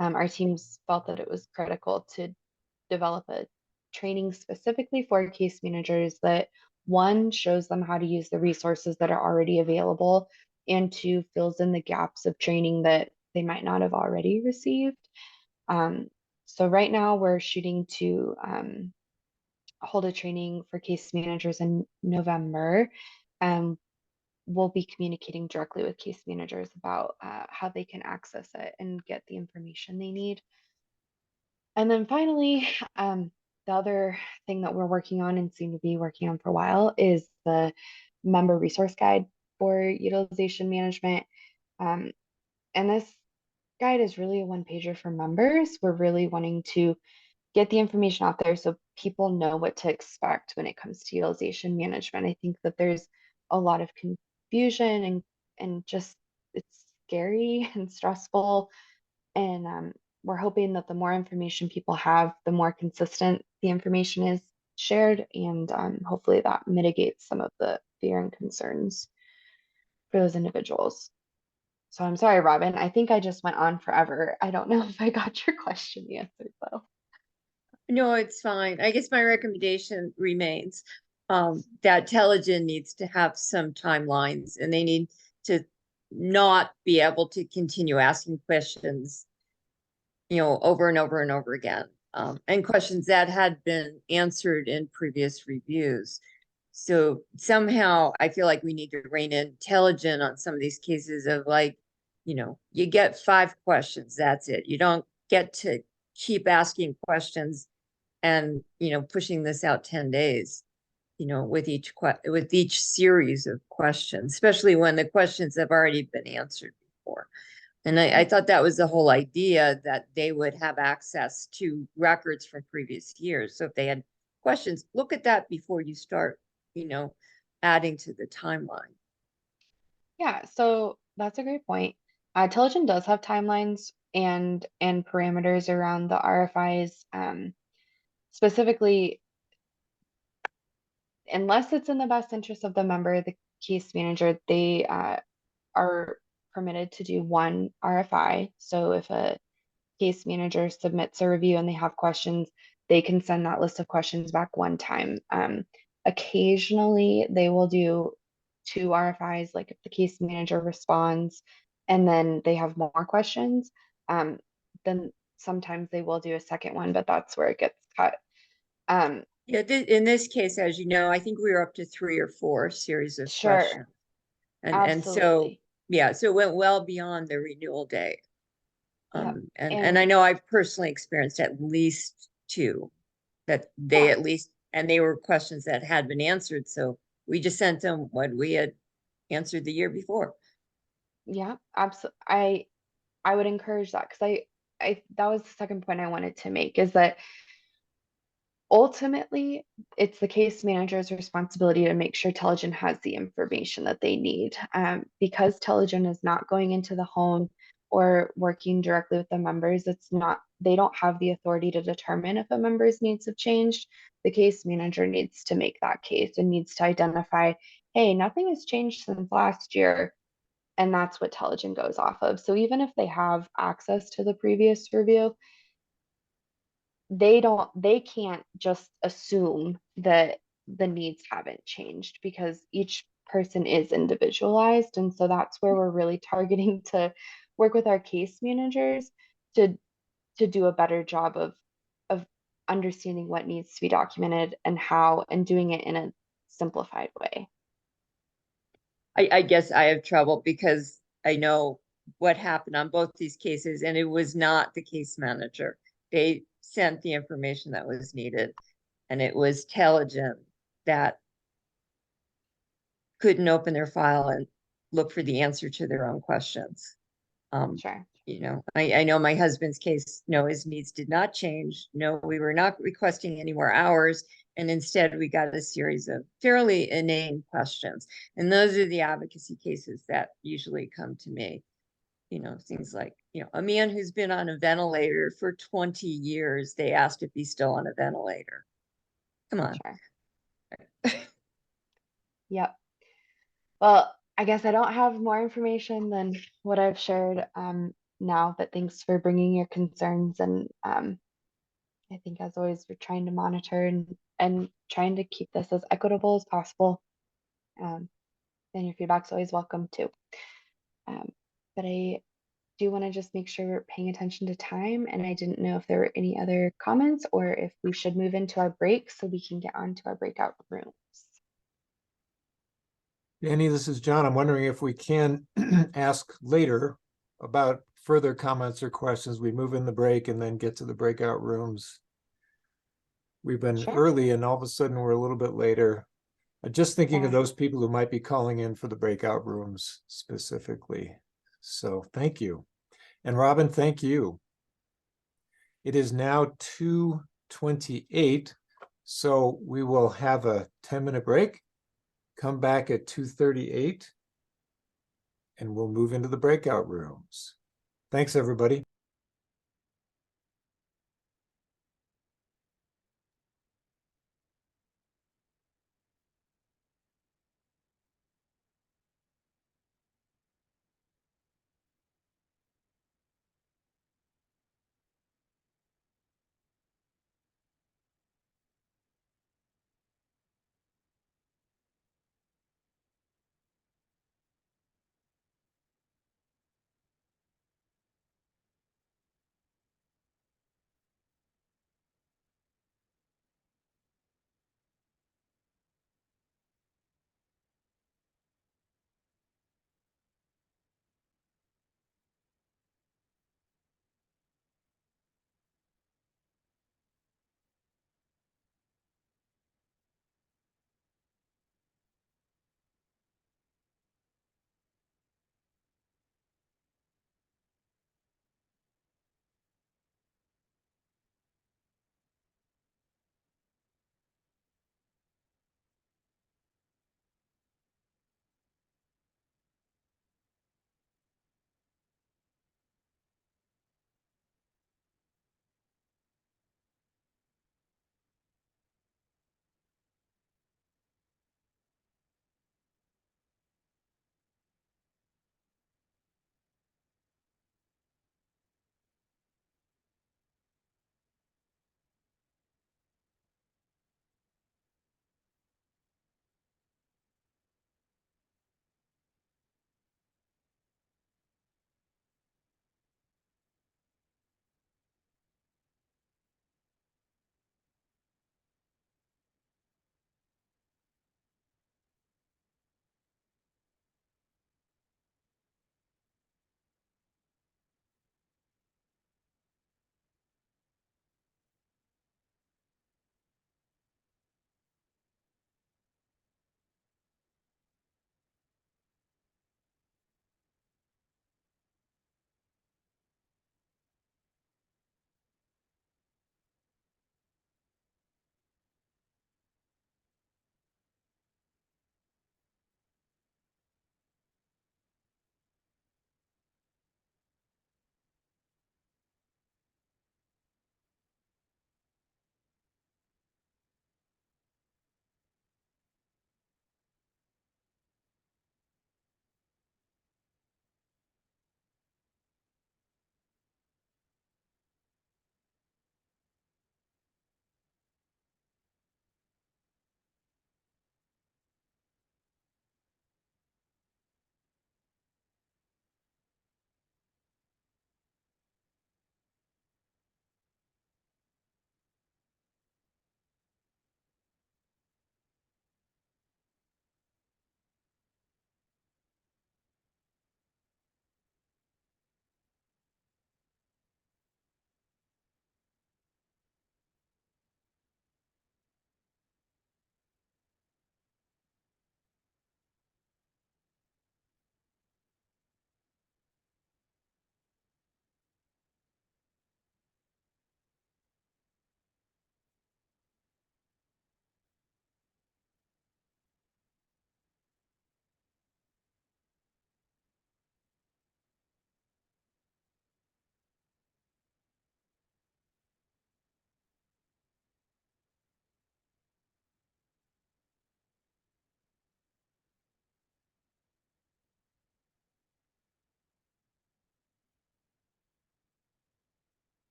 our teams felt that it was critical to develop a training specifically for case managers that, one, shows them how to use the resources that are already available, and two, fills in the gaps of training that they might not have already received. So right now we're shooting to hold a training for case managers in November. We'll be communicating directly with case managers about how they can access it and get the information they need. And then finally, the other thing that we're working on and seem to be working on for a while is the member resource guide for utilization management. And this guide is really a one-pager for members. We're really wanting to get the information out there so people know what to expect when it comes to utilization management. I think that there's a lot of confusion and just it's scary and stressful. And we're hoping that the more information people have, the more consistent the information is shared, and hopefully that mitigates some of the fear and concerns for those individuals. So I'm sorry, Robin. I think I just went on forever. I don't know if I got your question answered though. No, it's fine. I guess my recommendation remains that Telegen needs to have some timelines, and they need to not be able to continue asking questions, over and over and over again, and questions that had been answered in previous reviews. So somehow I feel like we need to rein in Telegen on some of these cases of, like, you get 5 questions, that's it. You don't get to keep asking questions and, pushing this out 10 days, with each series of questions, especially when the questions have already been answered before. And I thought that was the whole idea, that they would have access to records from previous years. So if they had questions, look at that before you start, adding to the timeline. Yeah, so that's a great point. Telegen does have timelines and parameters around the RFIs. Specifically, unless it's in the best interest of the member, the case manager, they are permitted to do one RFI. So if a case manager submits a review and they have questions, they can send that list of questions back one time. Occasionally, they will do 2 RFIs, like if the case manager responds and then they have more questions, then sometimes they will do a second one, but that's where it gets cut. Yeah, in this case, as you know, I think we were up to 3 or 4 series of Sure, questions. And so, absolutely. yeah, so it went well beyond the renewal date. Yep. And I know I've personally experienced at least two that they Yeah. at least, and they were questions that had been answered. So we just sent them what we had answered the year before. Yeah, absolutely. I would encourage that because that was the second point I wanted to make is that ultimately it's the case manager's responsibility to make sure Telligent has the information that they need. Because Telligent is not going into the home or working directly with the members, they don't have the authority to determine if a member's needs have changed. The case manager needs to make that case and needs to identify, hey, nothing has changed since last year. And that's what Telligent goes off of. So even if they have access to the previous review, they can't just assume that the needs haven't changed because each person is individualized. And so that's where we're really targeting to work with our case managers to do a better job of understanding what needs to be documented and how, and doing it in a simplified way. I guess I have trouble because I know what happened on both these cases, and it was not the case manager. They sent the information that was needed, and it was Telligent that couldn't open their file and look for the answer to their own questions. Sure. You know, I know my husband's case, no, his needs did not change. No, we were not requesting any more hours. And instead we got a series of fairly inane questions. And those are the advocacy cases that usually come to me. You know, things like, you know, a man who's been on a ventilator for 20 years, they asked if he's still on a ventilator. Come on. Sure. Yep. Well, I guess I don't have more information than what I've shared now, but thanks for bringing your concerns. And I think as always, we're trying to monitor and trying to keep this as equitable as possible. And your feedback's always welcome too. But I do want to just make sure we're paying attention to time. And I didn't know if there were any other comments or if we should move into our break so we can get on to our breakout rooms. Danny, this is John. I'm wondering if we can ask later about further comments or questions. We move in the break and then get to the breakout rooms. We've been Sure. early and all of a sudden we're a little bit later. Just thinking of Yeah. those people who might be calling in for the breakout rooms specifically. So thank you. And Robin, thank you. It is now 2:28, so we will have a 10-minute break, come back at 2:38, and we'll move into the breakout rooms. Thanks, everybody.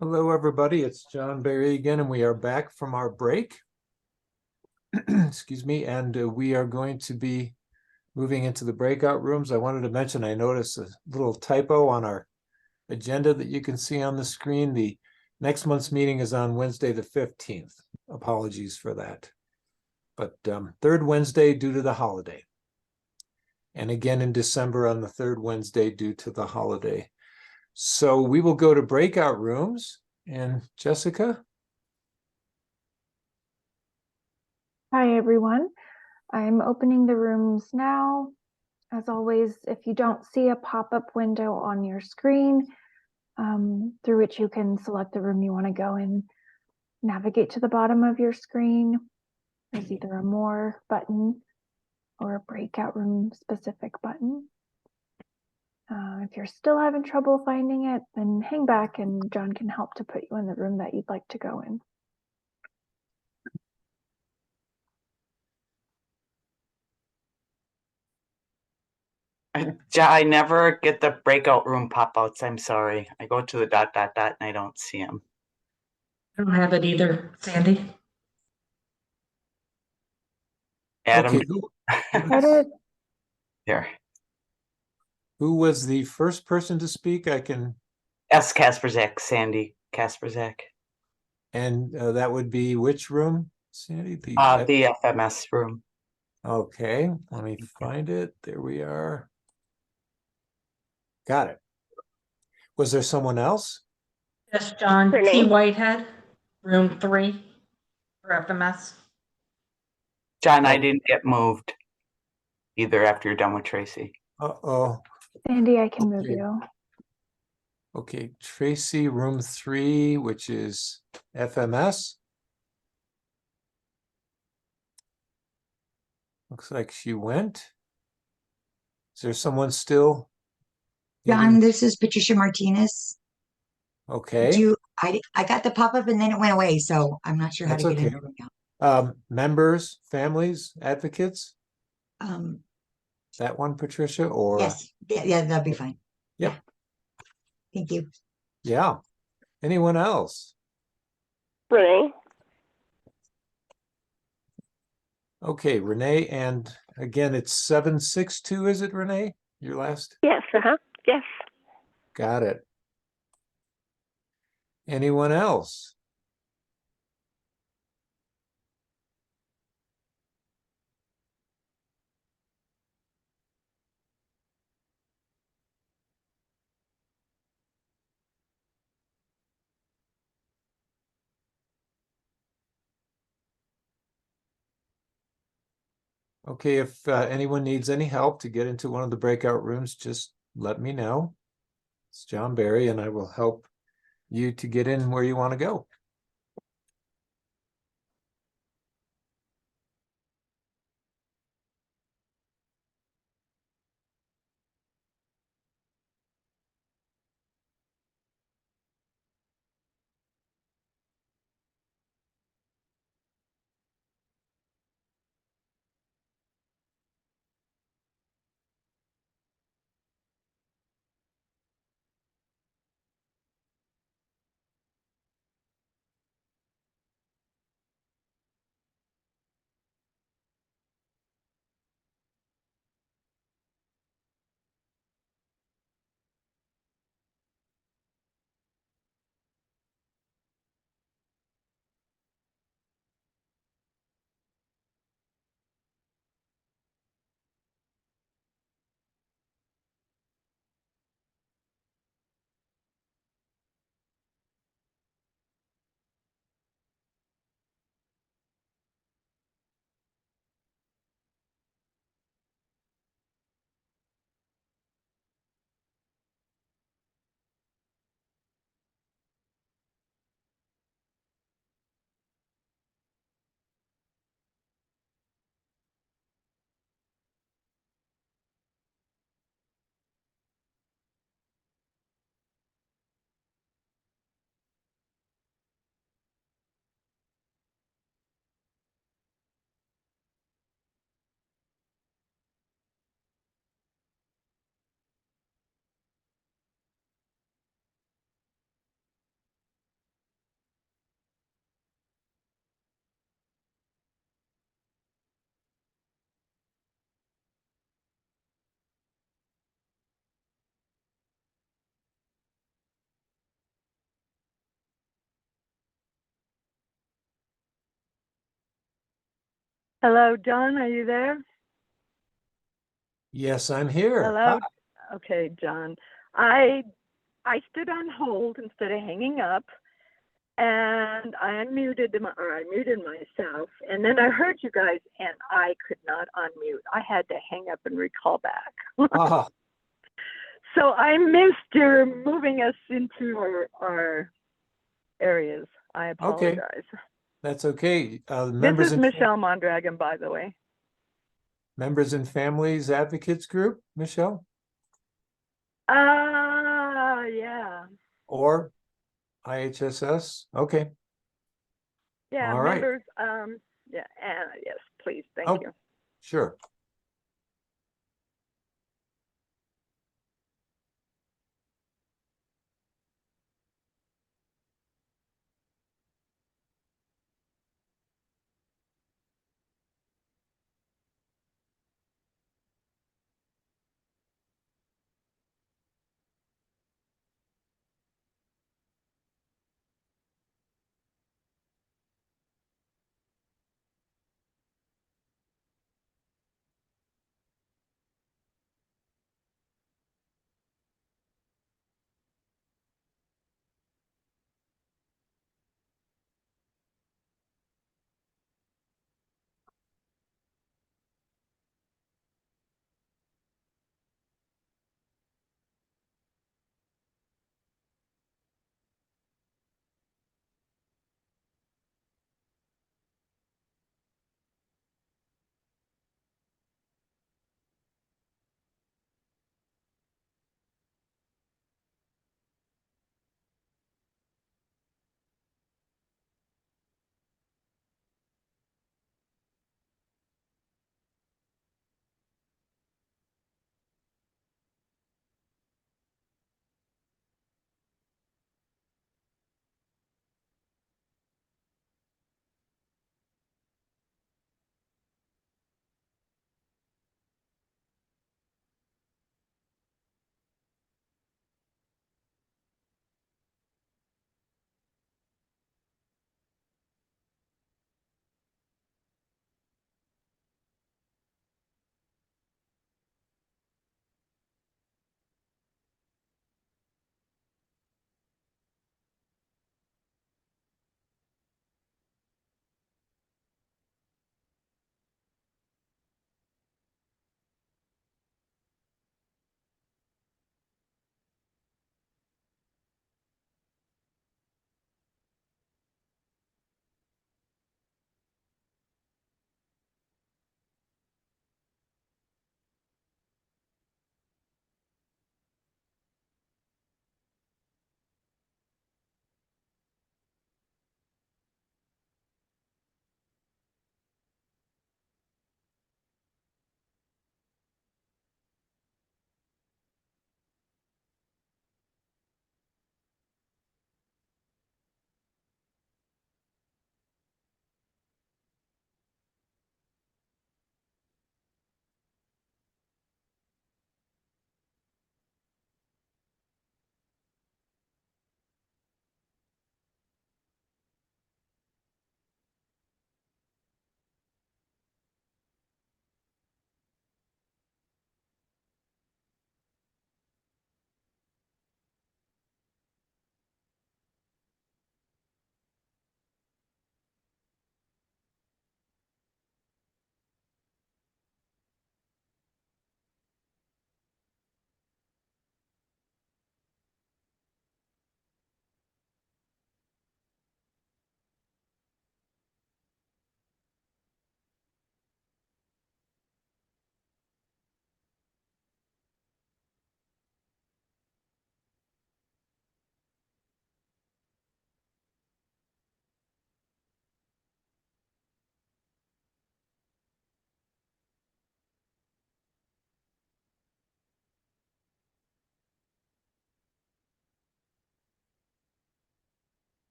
Hello, everybody. It's John Barry again, and we are back from our break. Excuse me, and we are going to be moving into the breakout rooms. I wanted to mention, I noticed a little typo on our agenda that you can see on the screen. The next month's meeting is on Wednesday, the 15th. Apologies for that. But third Wednesday due to the holiday. And again in December on the third Wednesday due to the holiday. So we will go to breakout rooms. And Jessica? Hi, everyone. I'm opening the rooms now. As always, if you don't see a pop-up window on your screen, through which you can select the room you want to go in, navigate to the bottom of your screen. There's either a More button or a breakout room specific button. If you're still having trouble finding it, then hang back and John can help to put you in the room that you'd like to go in. I never get the breakout room pop-outs. I'm sorry. I go to the ... and I don't see them. I don't have it either, Sandy. Adam, Okay, here. who was the first person to speak? I can, S. Kasperzak, Sandy Kasperzak. and that would be which room, Sandy? The FMS room. Okay, let me find it. There we are. Got it. Was there someone else? Yes, John T. Whitehead, room 3 for FMS. John, I didn't get moved either after you're done with Tracy. Uh-oh. Sandy, I can move you. Okay, Tracy, room 3, which is FMS. Looks like she went. Is there someone still? John, this is Patricia Martinez. Okay. I got the pop-up and then it went away, so I'm not sure how to get in the room now. Members, families, advocates? Um, that one, Patricia, or? Yes, yeah, that'd be fine. Yep. Thank you. Yeah. Anyone else? Renee. Okay, Renee, and again, it's 762, is it, Renee? Your last? Yes, yes. Got it. Anyone else? Okay, if anyone needs any help to get into one of the breakout rooms, just let me know. It's John Barry, and I will help you to get in where you want to go. Hello, John, are you there? Yes, I'm here. Hello. Hi. Okay, John. I stood on hold instead of hanging up, and I muted myself, and then I heard you guys, and I could not unmute. I had to hang up and recall back. Ah, So I missed your moving us into our areas. I okay, apologize. that's okay. This Members is and Michelle Mondragon, by the way. members and families advocates group, Michelle, Yeah. or IHSS. Okay, Yeah, all right. members, yeah, yes, please, thank Oh, you. sure.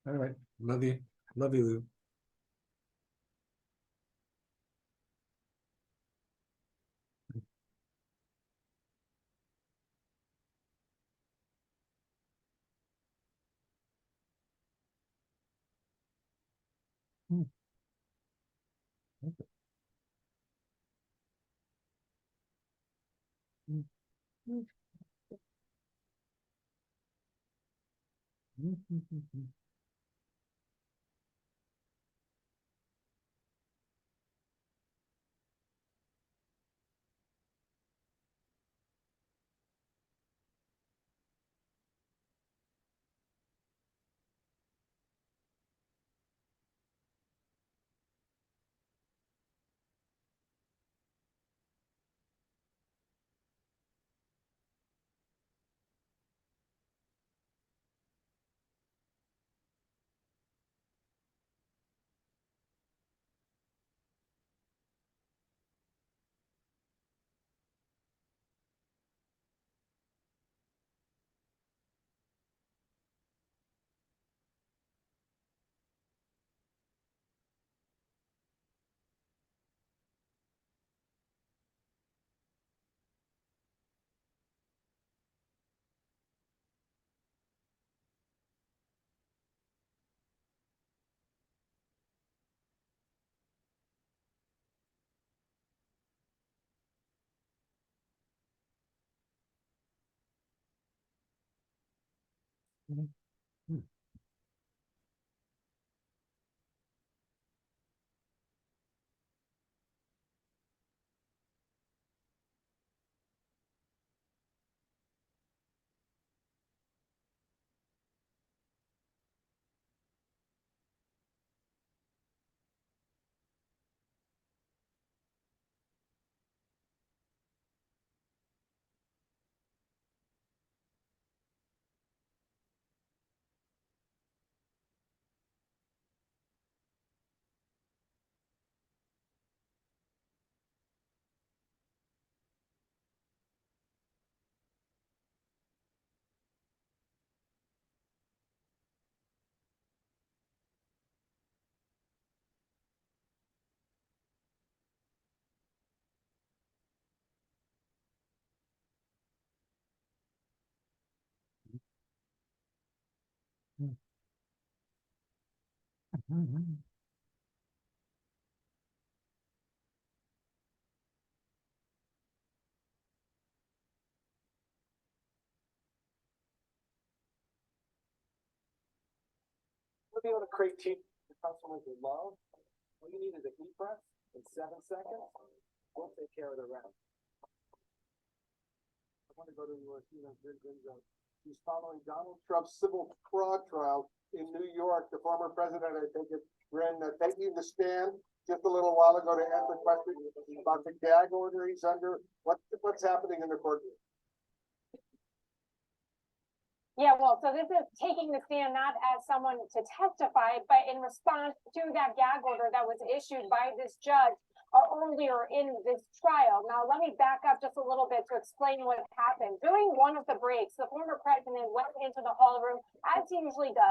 All right. Love you. Love you, Lou. To be able to create team the customers will love. All you need is a heat press in 7 seconds. We'll take care of the rest. I want to go to he's following Donald Trump's civil fraud trial in New York. The former president, I think, is taking the stand just a little while ago to answer questions about the gag order he's under. What's happening in the courtroom? Yeah, well, so this is taking the stand not as someone to testify, but in response to that gag order that was issued by this judge earlier in this trial. Now, let me back up just a little bit to explain what happened. During one of the breaks, the former president went into the hall room, as he usually does.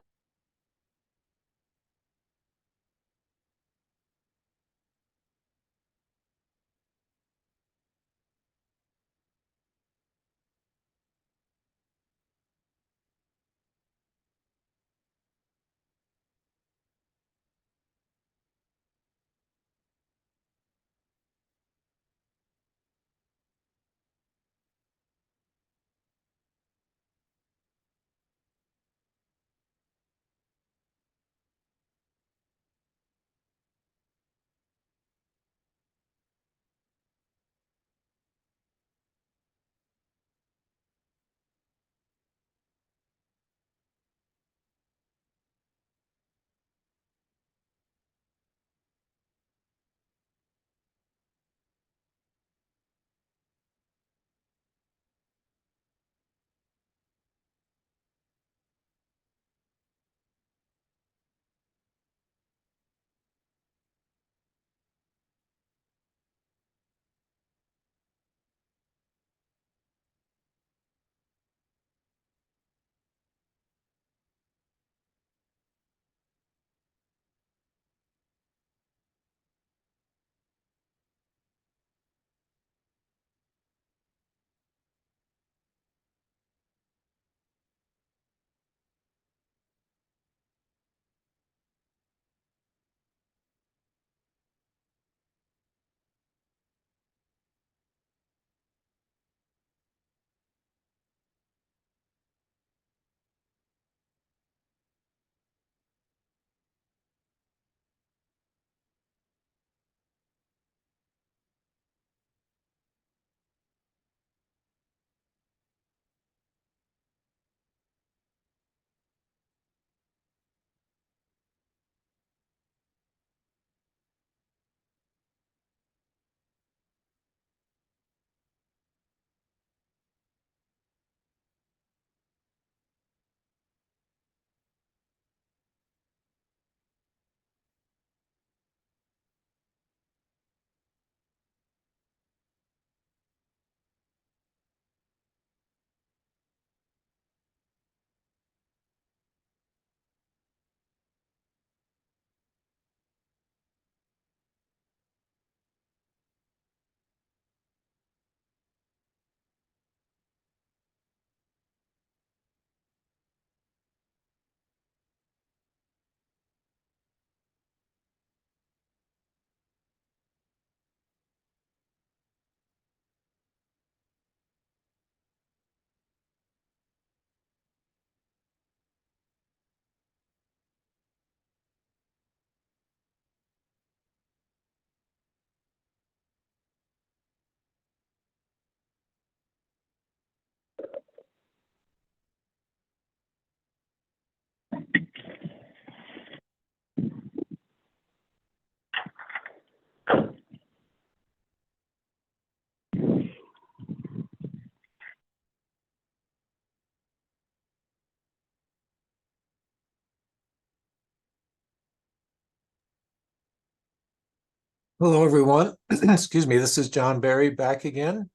Hello, everyone. Excuse me, this is John Barry back again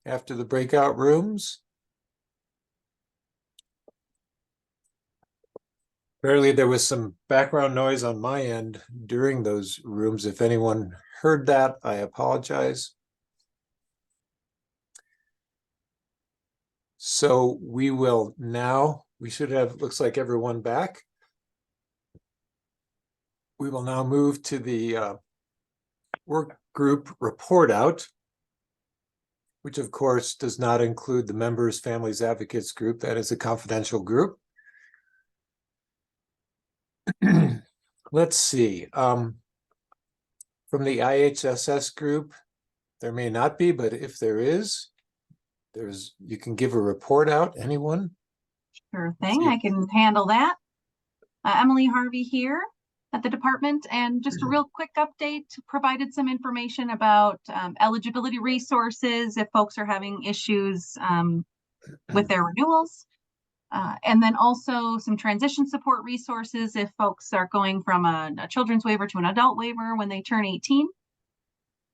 after the breakout rooms. Apparently, there was some background noise on my end during those rooms. If anyone heard that, I apologize. So we should have, looks like everyone back. We will now move to the work group report out, which of course does not include the members, families, advocates group. That is a confidential group. Let's see. From the IHSS group, there may not be, but if there is, you can give a report out. Anyone? Sure thing. I can handle that. Emily Harvey here at the department, and just a real quick update, provided some information about eligibility resources if folks are having issues with their renewals. And then also some transition support resources if folks are going from a children's waiver to an adult waiver when they turn 18.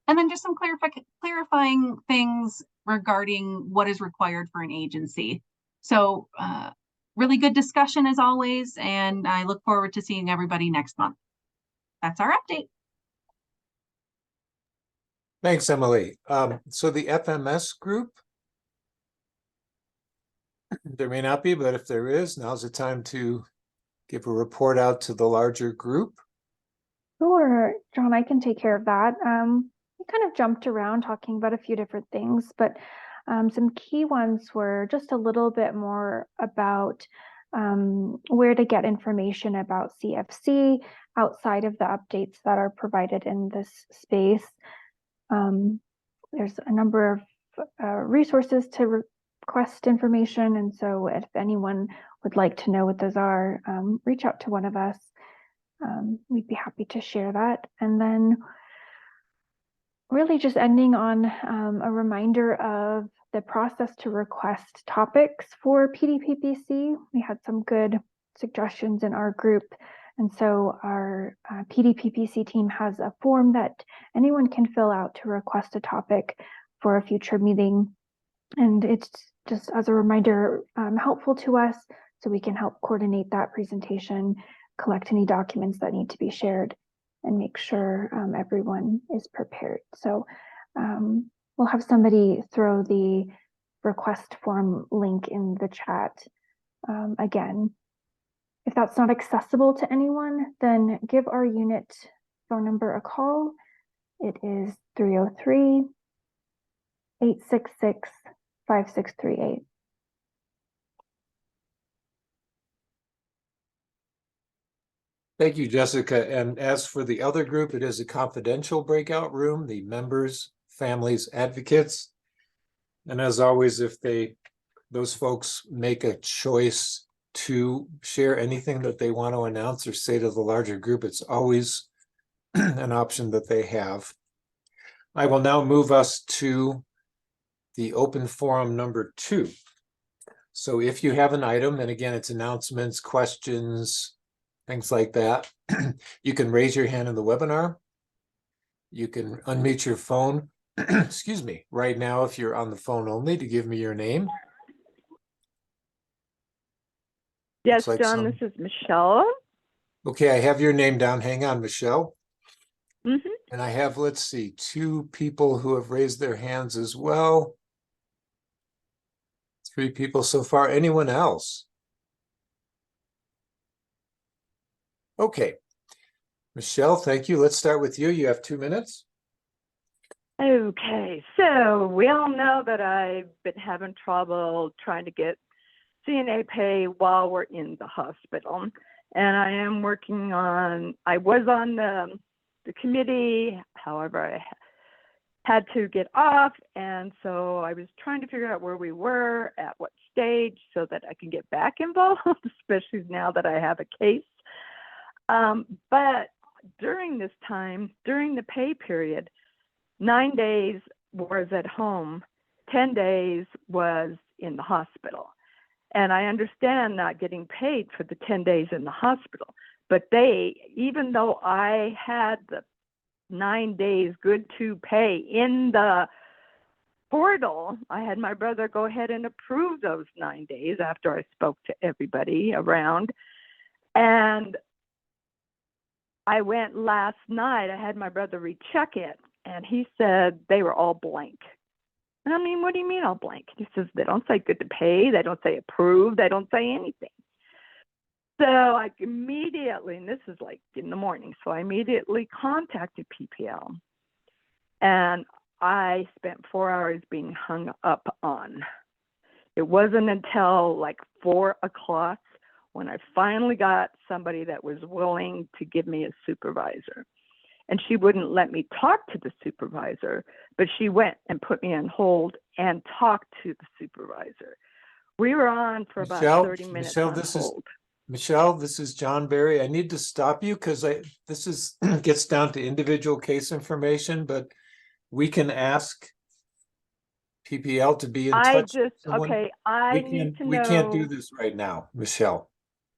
And then just some clarifying things regarding what is required for an agency. So really good discussion as always, and I look forward to seeing everybody next month. That's our update. Thanks, Emily. So the FMS group, there may not be, but if there is, now's the time to give a report out to the larger group. Sure, John, I can take care of that. We kind of jumped around talking about a few different things, but some key ones were just a little bit more about where to get information about CFC outside of the updates that are provided in this space. There's a number of resources to request information, and so if anyone would like to know what those are, reach out to one of us. We'd be happy to share that. And then really just ending on a reminder of the process to request topics for PDPPC. We had some good suggestions in our group. And so our PDPPC team has a form that anyone can fill out to request a topic for a future meeting. And it's just, as a reminder, helpful to us so we can help coordinate that presentation, collect any documents that need to be shared, and make sure everyone is prepared. So we'll have somebody throw the request form link in the chat. Again, if that's not accessible to anyone, then give our unit phone number a call. It is 303-866-5638. Thank you, Jessica. And as for the other group, it is a confidential breakout room, the members, families, advocates. And as always, if those folks make a choice to share anything that they want to announce or say to the larger group, it's always an option that they have. I will now move us to the open forum number 2. So if you have an item, and again, it's announcements, questions, things like that, you can raise your hand in the webinar. You can unmute your phone, excuse me, right now if you're on the phone only, to give me your name. Yes, like John, this is Michelle. Okay, I have your name down. Hang on, Michelle. Mm-hmm. And I have, let's see, 2 people who have raised their hands as well. 3 people so far. Anyone else? Okay. Michelle, thank you. Let's start with you. You have 2 minutes. Okay, so we all know that I've been having trouble trying to get CNA pay while we're in the hospital. And I am working on, I was on the committee, however, I had to get off. And so I was trying to figure out where we were, at what stage, so that I can get back involved, especially now that I have a case. But during this time, during the pay period, 9 days was at home, 10 days was in the hospital. And I understand not getting paid for the 10 days in the hospital, but even though I had the 9 days good to pay in the portal. I had my brother go ahead and approve those 9 days after I spoke to everybody around. And I went last night, I had my brother recheck it, and he said they were all blank. And I mean, what do you mean all blank? He says, they don't say good to pay, they don't say approved, they don't say anything. So I immediately, and this is like in the morning, so I immediately contacted PPL. And I spent 4 hours being hung up on. It wasn't until like 4 o'clock when I finally got somebody that was willing to give me a supervisor. And she wouldn't let me talk to the supervisor, but she went and put me on hold and talked to the supervisor. We were on for about 30 minutes on hold. Michelle, this is John Barry. I need to stop you because this is gets down to individual case information, but we can ask PPL to be in touch with someone. Okay, We can't do this right now, Michelle.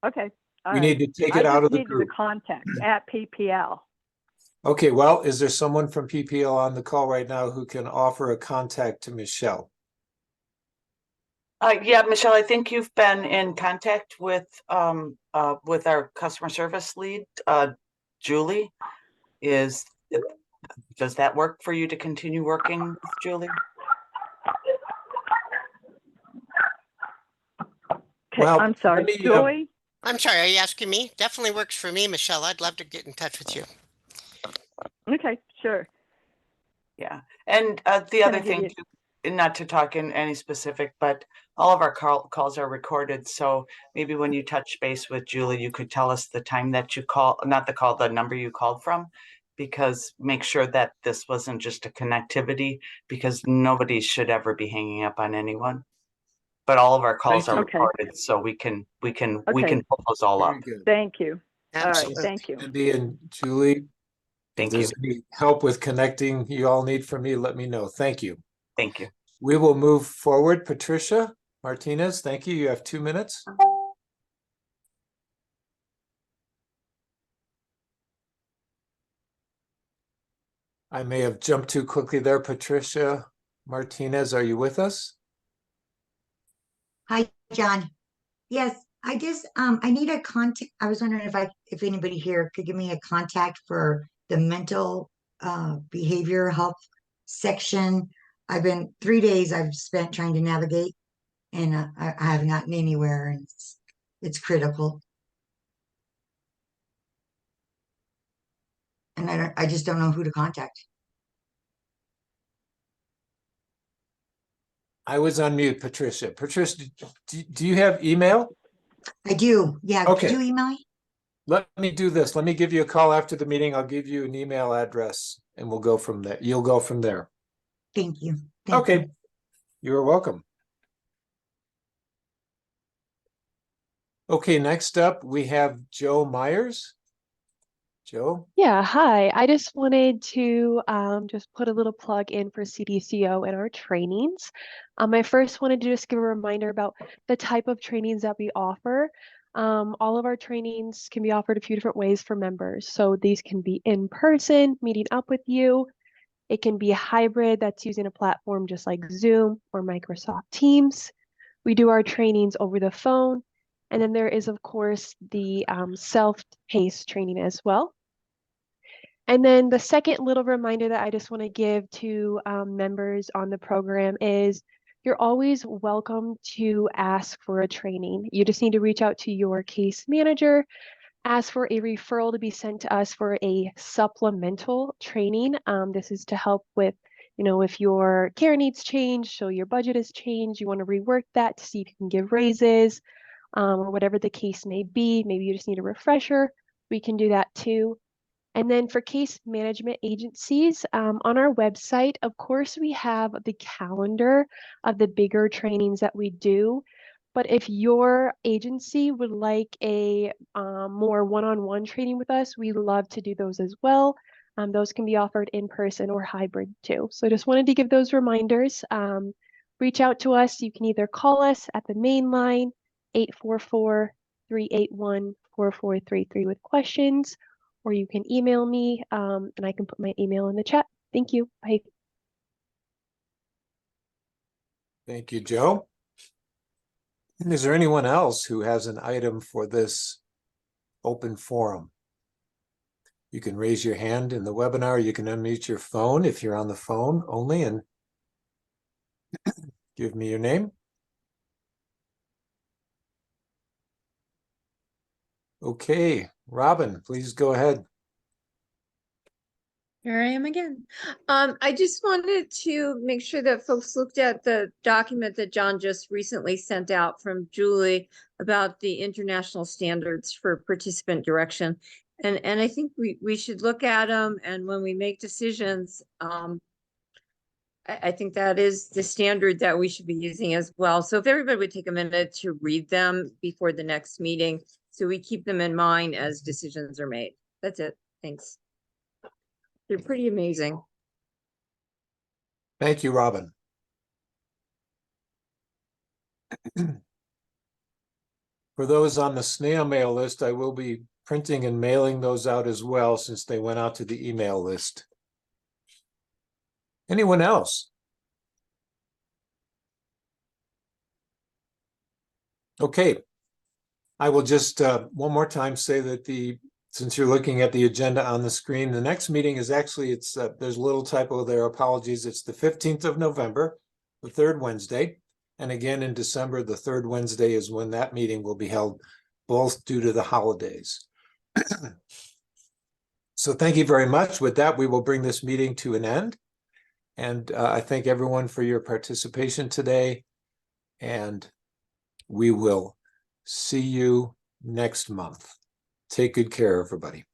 Okay. We need to take it out of the group. The contact at PPL. Okay, well, is there someone from PPL on the call right now who can offer a contact to Michelle? Yeah, Michelle, I think you've been in contact with our customer service lead, Julie. Does that work for you to continue working with Julie? Well, I'm sorry, Julie. I'm sorry, are you asking me? Definitely works for me, Michelle. I'd love to get in touch with you. Okay, sure. Yeah, and the other thing, too, not to talk in any specific, but all of our calls are recorded. So maybe when you touch base with Julie, you could tell us the time that you call, not the call, the number you called from, because make sure that this wasn't just a connectivity, because nobody should ever be hanging up on anyone. But all of our calls are recorded, so we can pull those all up. Thank you. Absolutely. All right, thank you. Andy and Julie, if there's any help with connecting you all need from me, let me know. Thank you. Thank you. We will move forward. Patricia Martinez, thank you. You have 2 minutes. I may have jumped too quickly there. Patricia Martinez, are you with us? Hi, John. Yes, I just I need a contact. I was wondering if anybody here could give me a contact for the mental behavior health section. I've been 3 days I've spent trying to navigate, and I haven't gotten anywhere, and it's critical. And I just don't know who to contact. I was on mute, Patricia. Patricia, do you have email? I do. Yeah. Okay. Could you email me? Let me do this. Let me give you a call after the meeting. I'll give you an email address and we'll go from there. You'll go from there. Thank you. Thank okay. you. You're welcome. Okay, next up we have Joe Myers. Joe? Yeah, hi. I just wanted to just put a little plug in for CDCO and our trainings. I first wanted to just give a reminder about the type of trainings that we offer. All of our trainings can be offered a few different ways for members. So these can be in person, meeting up with you. It can be a hybrid that's using a platform just like Zoom or Microsoft Teams. We do our trainings over the phone. And then there is, of course, the self-paced training as well. And then the second little reminder that I just want to give to members on the program is you're always welcome to ask for a training. You just need to reach out to your case manager, ask for a referral to be sent to us for a supplemental training. This is to help with, if your care needs change, so your budget has changed, you want to rework that to see if you can give raises or whatever the case may be. Maybe you just need a refresher. We can do that too. And then for case management agencies, on our website, of course, we have the calendar of the bigger trainings that we do. But if your agency would like a more one-on-one training with us, we love to do those as well. Those can be offered in person or hybrid too. So I just wanted to give those reminders. Reach out to us. You can either call us at the main line, 844-381-4433 with questions, or you can email me, and I can put my email in the chat. Thank you. Bye. Thank you, Joe. And is there anyone else who has an item for this open forum? You can raise your hand in the webinar. You can unmute your phone if you're on the phone only and give me your name. Okay, Robin, please go ahead. Here I am again. I just wanted to make sure that folks looked at the document that John just recently sent out from Julie about the international standards for participant direction. And I think we should look at them, and when we make decisions, I think that is the standard that we should be using as well. So if everybody would take a minute to read them before the next meeting, so we keep them in mind as decisions are made. That's it. Thanks. They're pretty amazing. Thank you, Robin. For those on the snail mail list, I will be printing and mailing those out as well, since they went out to the email list. Anyone else? Okay. I will just one more time say that since you're looking at the agenda on the screen, the next meeting is actually, there's a little typo there, apologies. It's the 15th of November, the third Wednesday. And again, in December, the third Wednesday is when that meeting will be held, both due to the holidays. So thank you very much. With that, we will bring this meeting to an end. And I thank everyone for your participation today. And we will see you next month. Take good care, everybody.